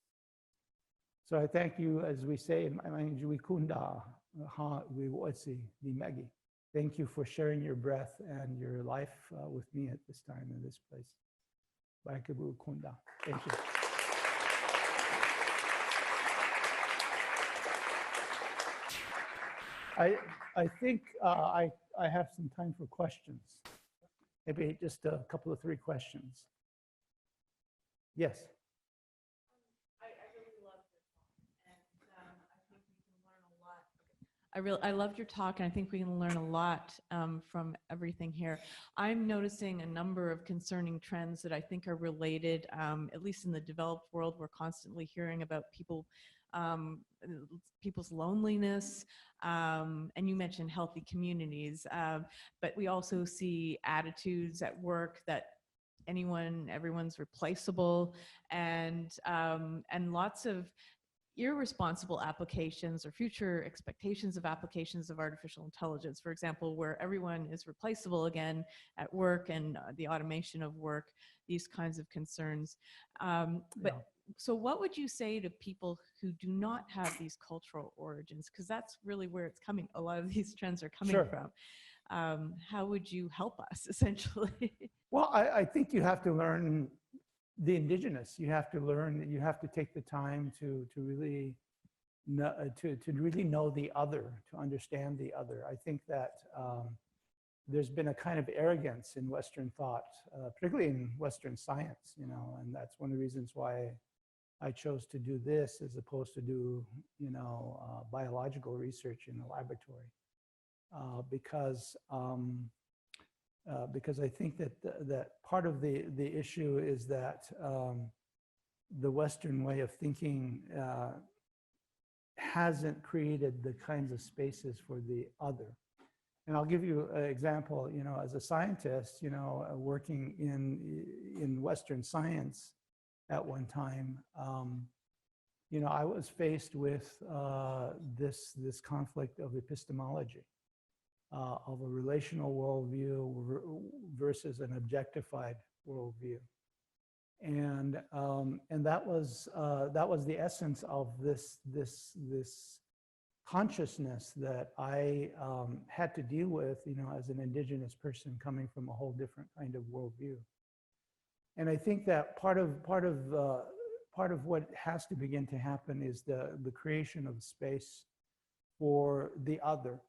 Speaker 9: So I thank you, as we say in my language, Wikunda, Ha, Wiwotsi, Dimegi. Thank you for sharing your breath and your life with me at this time in this place. Baikabu Kunda. Thank you. I think I have some time for questions. Maybe just a couple of 3 questions. Yes.
Speaker 3: I really loved your talk, and I think we can learn a lot. I loved your talk, and I think we can learn a lot from everything here. I'm noticing a number of concerning trends that I think are related, at least in the developed world. We're constantly hearing about people's loneliness, and you mentioned healthy communities, but we also see attitudes at work that everyone's replaceable, and lots of irresponsible applications or future expectations of applications of artificial intelligence, for example, where everyone is replaceable again at work and the automation of work, these kinds of concerns. So what would you say to people who do not have these cultural origins? Because that's really where it's coming. A lot of these trends are coming from. How would you help us, essentially?
Speaker 9: Well, I think you have to learn the indigenous. You have to learn, you have to take the time to really know, to really know the other, to understand the other. I think that there's been a kind of arrogance in Western thought, particularly in Western science, you know, and that's one of the reasons why I chose to do this as opposed to do, you know, biological research in a laboratory, because I think that that part of the issue is that the Western way of thinking hasn't created the kinds of spaces for the other. And I'll give you an example. You know, as a scientist, you know, working in Western science at one time, you know, I was faced with this conflict of epistemology. Of a relational worldview versus an objectified worldview, and that was the essence of this consciousness that I had to deal with, you know, as an indigenous person coming from a whole different kind of worldview. And I think that part of what has to begin to happen is the creation of space for the other.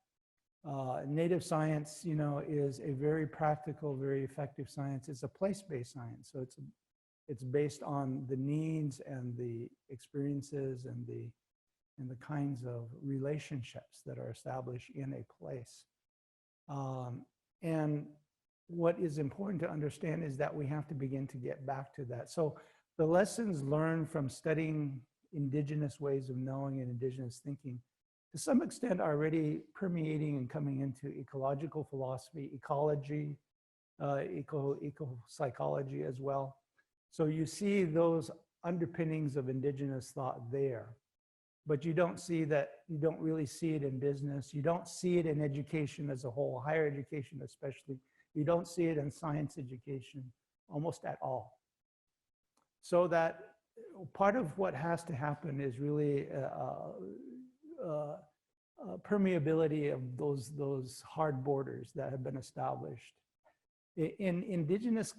Speaker 9: Native science, you know, is a very practical, very effective science. It's a place-based science, so it's based on the needs and the experiences and the kinds of relationships that are established in a place. And what is important to understand is that we have to begin to get back to that. So the lessons learned from studying indigenous ways of knowing and indigenous thinking, to some extent, are already permeating and coming into ecological philosophy, ecology, eco-psychology as well. So you see those underpinnings of indigenous thought there, but you don't see that, you don't really see it in business. You don't see it in education as a whole, higher education especially. You don't see it in science education almost at all. So that part of what has to happen is really permeability of those hard borders that have been established. In indigenous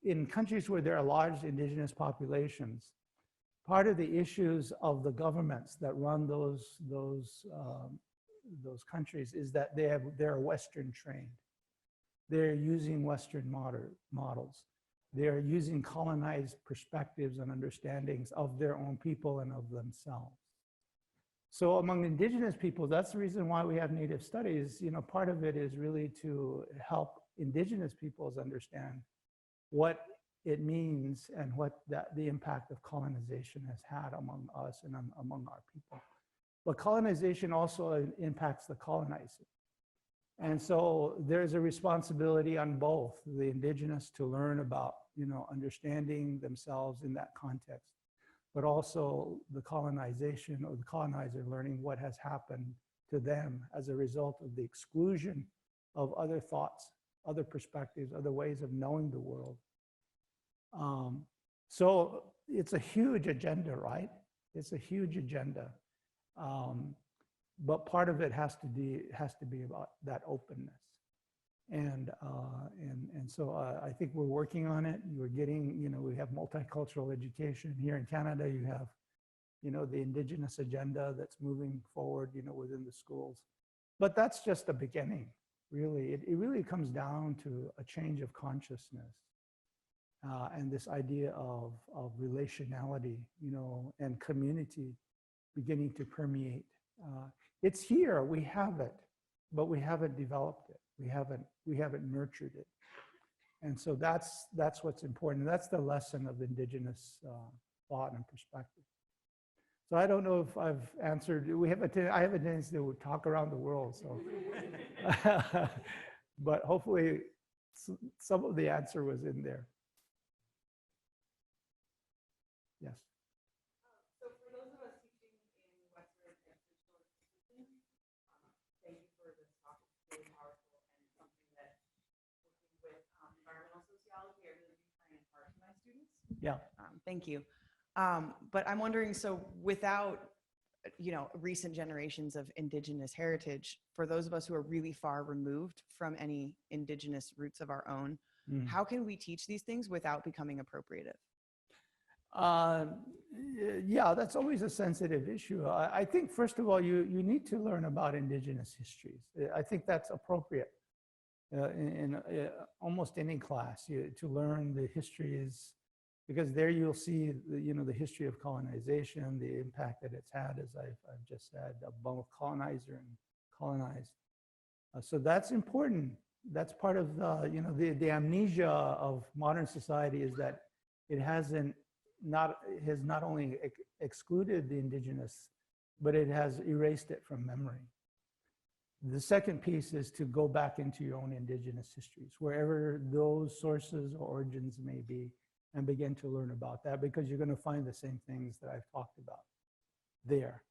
Speaker 9: in countries where there are large indigenous populations, part of the issues of the governments that run those countries is that they're Western trained. They're using Western models. They're using colonized perspectives and understandings of their own people and of themselves. So among indigenous people, that's the reason why we have Native studies. You know, part of it is really to help indigenous peoples understand what it means and what the impact of colonization has had among us and among our people. But colonization also impacts the colonizer. And so there's a responsibility on both the indigenous to learn about, you know, understanding themselves in that context, but also the colonization or the colonizer learning what has happened to them as a result of the exclusion of other thoughts, other perspectives, other ways of knowing the world. So it's a huge agenda, right? It's a huge agenda. But part of it has to be about that openness. And so I think we're working on it. We're getting, you know, we have multicultural education. Here in Canada, you have, you know, the Indigenous agenda that's moving forward, you know, within the schools. But that's just the beginning, really. It really comes down to a change of consciousness and this idea of relationality, you know, and community beginning to permeate. It's here, we have it, but we haven't developed it. We haven't nurtured it. And so that's what's important. That's the lesson of Indigenous thought and perspective. So I don't know if I've answered. I have a tendency to talk around the world, so. But hopefully some of the answer was in there.
Speaker 10: my students.
Speaker 9: Yeah.
Speaker 10: Thank you. But I'm wondering, so without, recent generations of Indigenous heritage, for those of us who are really far removed from any Indigenous roots of our own, how can we teach these things without becoming appropriative?
Speaker 9: Yeah, that's always a sensitive issue. I think, first of all, you need to learn about Indigenous histories. I think that's appropriate in almost any class, to learn the histories, because there you'll see the history of colonization, the impact that it's had, as I've just said, of both colonizer and colonized. So that's important. That's part of the amnesia of modern society, is that it has not only excluded the Indigenous, but it has erased it from memory. The second piece is to go back into your own Indigenous histories, wherever those sources or origins may be, and begin to learn about that, because you're going to find the same things that I've talked about there.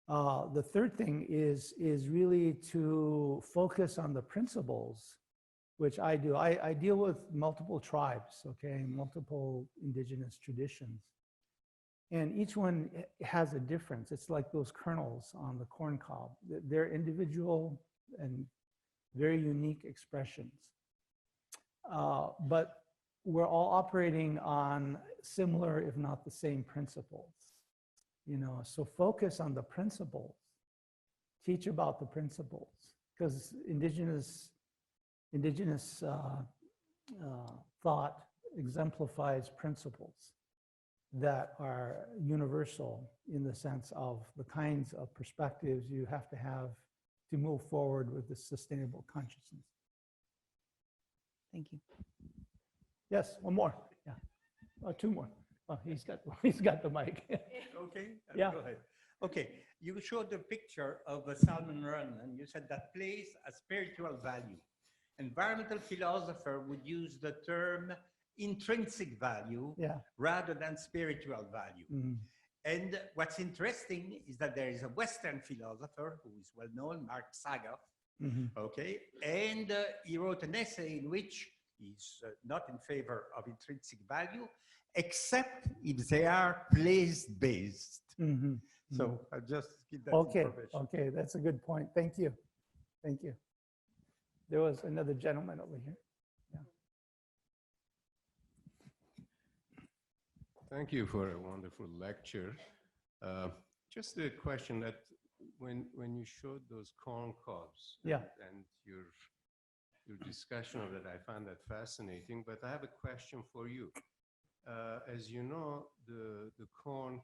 Speaker 9: The third thing is really to focus on the principles, which I do. I deal with multiple tribes, okay, multiple Indigenous traditions. And each one has a difference. It's like those kernels on the corn cob. They're individual and very unique expressions. But we're all operating on similar, if not the same, principles. So focus on the principles. Teach about the principles, because Indigenous thought exemplifies principles that are universal, in the sense of the kinds of perspectives you have to move forward with this sustainable consciousness.
Speaker 10: Thank you.
Speaker 9: Yes, one more. Yeah, two more. Oh, he's got the mic.
Speaker 11: Okay.
Speaker 9: Yeah.
Speaker 11: Go ahead. Okay. You showed the picture of a salmon run, and you said that plays a spiritual value. Environmental philosopher would use the term intrinsic value, rather than spiritual value. And what's interesting is that there is a Western philosopher who is well known, Mark Sagoff, okay, and he wrote an essay in which he's not in favor of intrinsic value, except if they are place-based. So I'll just give that information.
Speaker 9: Okay, that's a good point. Thank you. Thank you. There was another gentleman over here. Yeah.
Speaker 12: Thank you for a wonderful lecture. Just a question that when you showed those corn cobs and your discussion of that, I found that fascinating, but I have a question for you. As you know, the corn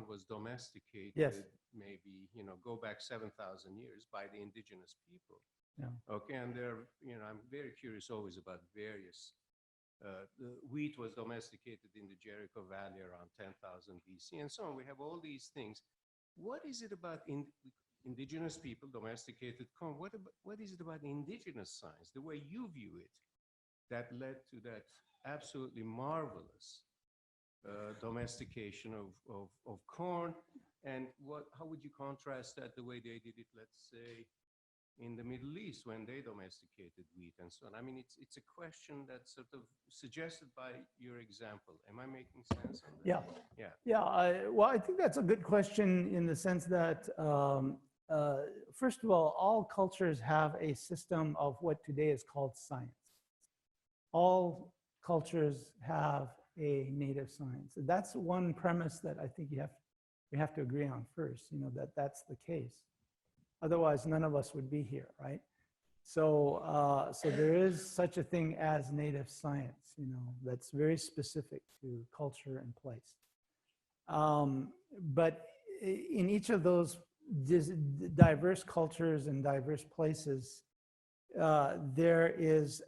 Speaker 12: was domesticated, maybe, go back 7,000 years by the indigenous people. Okay, and I'm very curious always about various. The wheat was domesticated in the Jericho Valley around 10,000 BC, and so on. We have all these things. What is it about indigenous people domesticated corn? What is it about indigenous science, the way you view it, that led to that absolutely marvelous domestication of corn? And how would you contrast that the way they did it, let's say, in the Middle East when they domesticated wheat and so on? I mean, it's a question that's sort of suggested by your example. Am I making sense on that?
Speaker 9: Well, I think that's a good question, in the sense that, first of all cultures have a system of what today is called science. All cultures have a native science. That's one premise that I think we have to agree on first, that that's the case. Otherwise, none of us would be here, right? So there is such a thing as native science, that's very specific to culture and place. But in each of those diverse cultures and diverse places, there's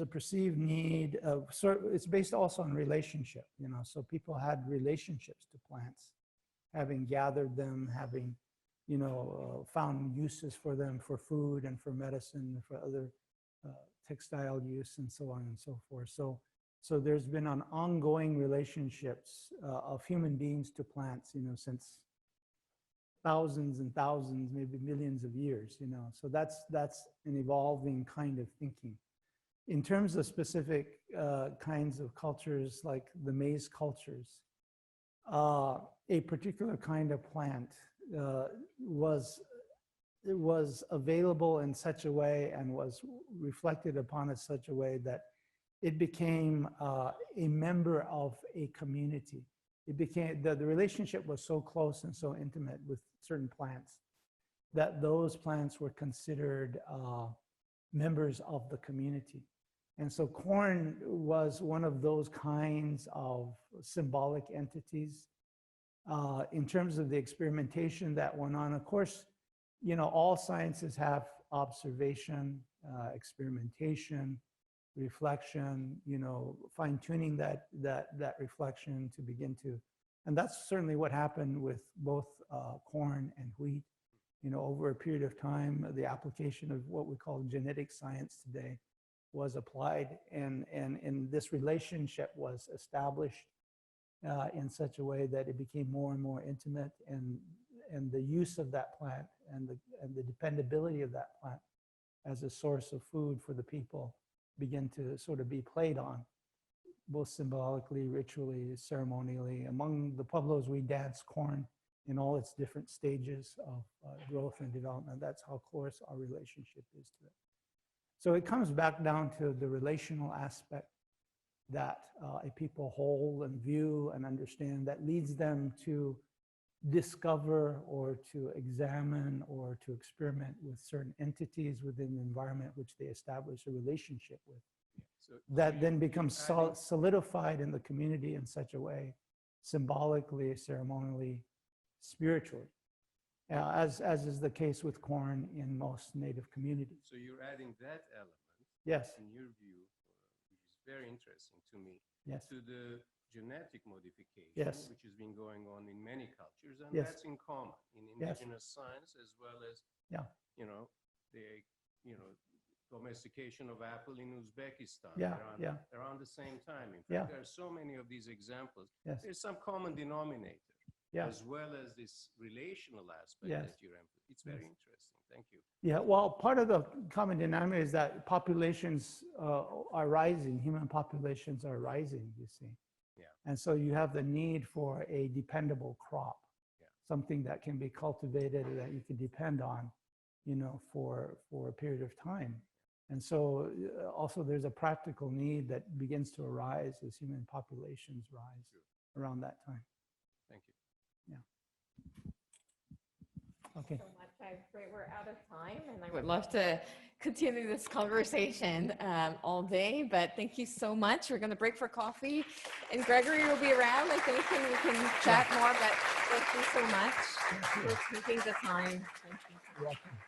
Speaker 9: a perceived need of it's based also on relationship, so people had relationships to plants, having gathered them, having found uses for them, for food and for medicine, for other textile use, and so on and so forth. So there's been an ongoing relationships of human beings to plants, since thousands and thousands, maybe millions of years, so that's an evolving kind of thinking. In terms of specific kinds of cultures, like the maize cultures, a particular kind of plant was available in such a way and was reflected upon in such a way that it became a member of a community. It became, the relationship was so close and so intimate with certain plants that those plants were considered members of the community. And so corn was one of those kinds of symbolic entities. In terms of the experimentation that went on, of course, you know, all sciences have observation, experimentation, reflection, you know, fine-tuning that reflection to begin to, and that's certainly what happened with both corn and wheat. You know, over a period of time, the application of what we call genetic science today was applied, and this relationship was established in such a way that it became more and more intimate, and the use of that plant and the dependability of that plant as a source of food for the people begin to sort of be played on, both symbolically, ritually, ceremonially. Among the Pueblos, we dance corn in all its different stages of growth and development. That's how close our relationship is to it. So it comes back down to the relational aspect that a people hold and view and understand that leads them to discover or to examine or to experiment with certain entities within the environment which they establish a relationship with. So that then becomes solidified in the community in such a way, symbolically, ceremonially, spiritually, as is the case with corn in most native communities.
Speaker 12: So you're adding that element,
Speaker 9: yes,
Speaker 12: in your view, which is very interesting to me,
Speaker 9: yes,
Speaker 12: to the genetic modification,
Speaker 9: yes,
Speaker 12: which has been going on in many cultures, and
Speaker 9: yes,
Speaker 12: that's in common in indigenous yes, science as well as,
Speaker 9: yeah,
Speaker 12: you know, the, you know, domestication of apple in Uzbekistan,
Speaker 9: yeah,
Speaker 12: around the same time. In fact,
Speaker 9: yeah,
Speaker 12: there are so many of these examples.
Speaker 9: Yes.
Speaker 12: There's some common denominator,
Speaker 9: yeah,
Speaker 12: as well as this relational aspect
Speaker 9: yes,
Speaker 12: that you're emphasizing. It's very interesting. Thank you.
Speaker 9: Yeah, well, part of the common denominator is that populations are rising, human populations are rising, you see.
Speaker 12: Yeah.
Speaker 9: And so you have the need for a dependable crop, yeah, something that can be cultivated and that you can depend on, you know, for a period of time. And so also there's a practical need that begins to arise as human populations rise around that time.
Speaker 12: Thank you.
Speaker 9: Yeah. Okay.
Speaker 1: So much. I'm afraid we're out of time, and I would love to continue this conversation all day, but thank you so much. We're going to break for coffee, and Gregory will be around, I think, and we can chat more, but thank you so much for taking the time. Thank you.
Speaker 9: You're welcome.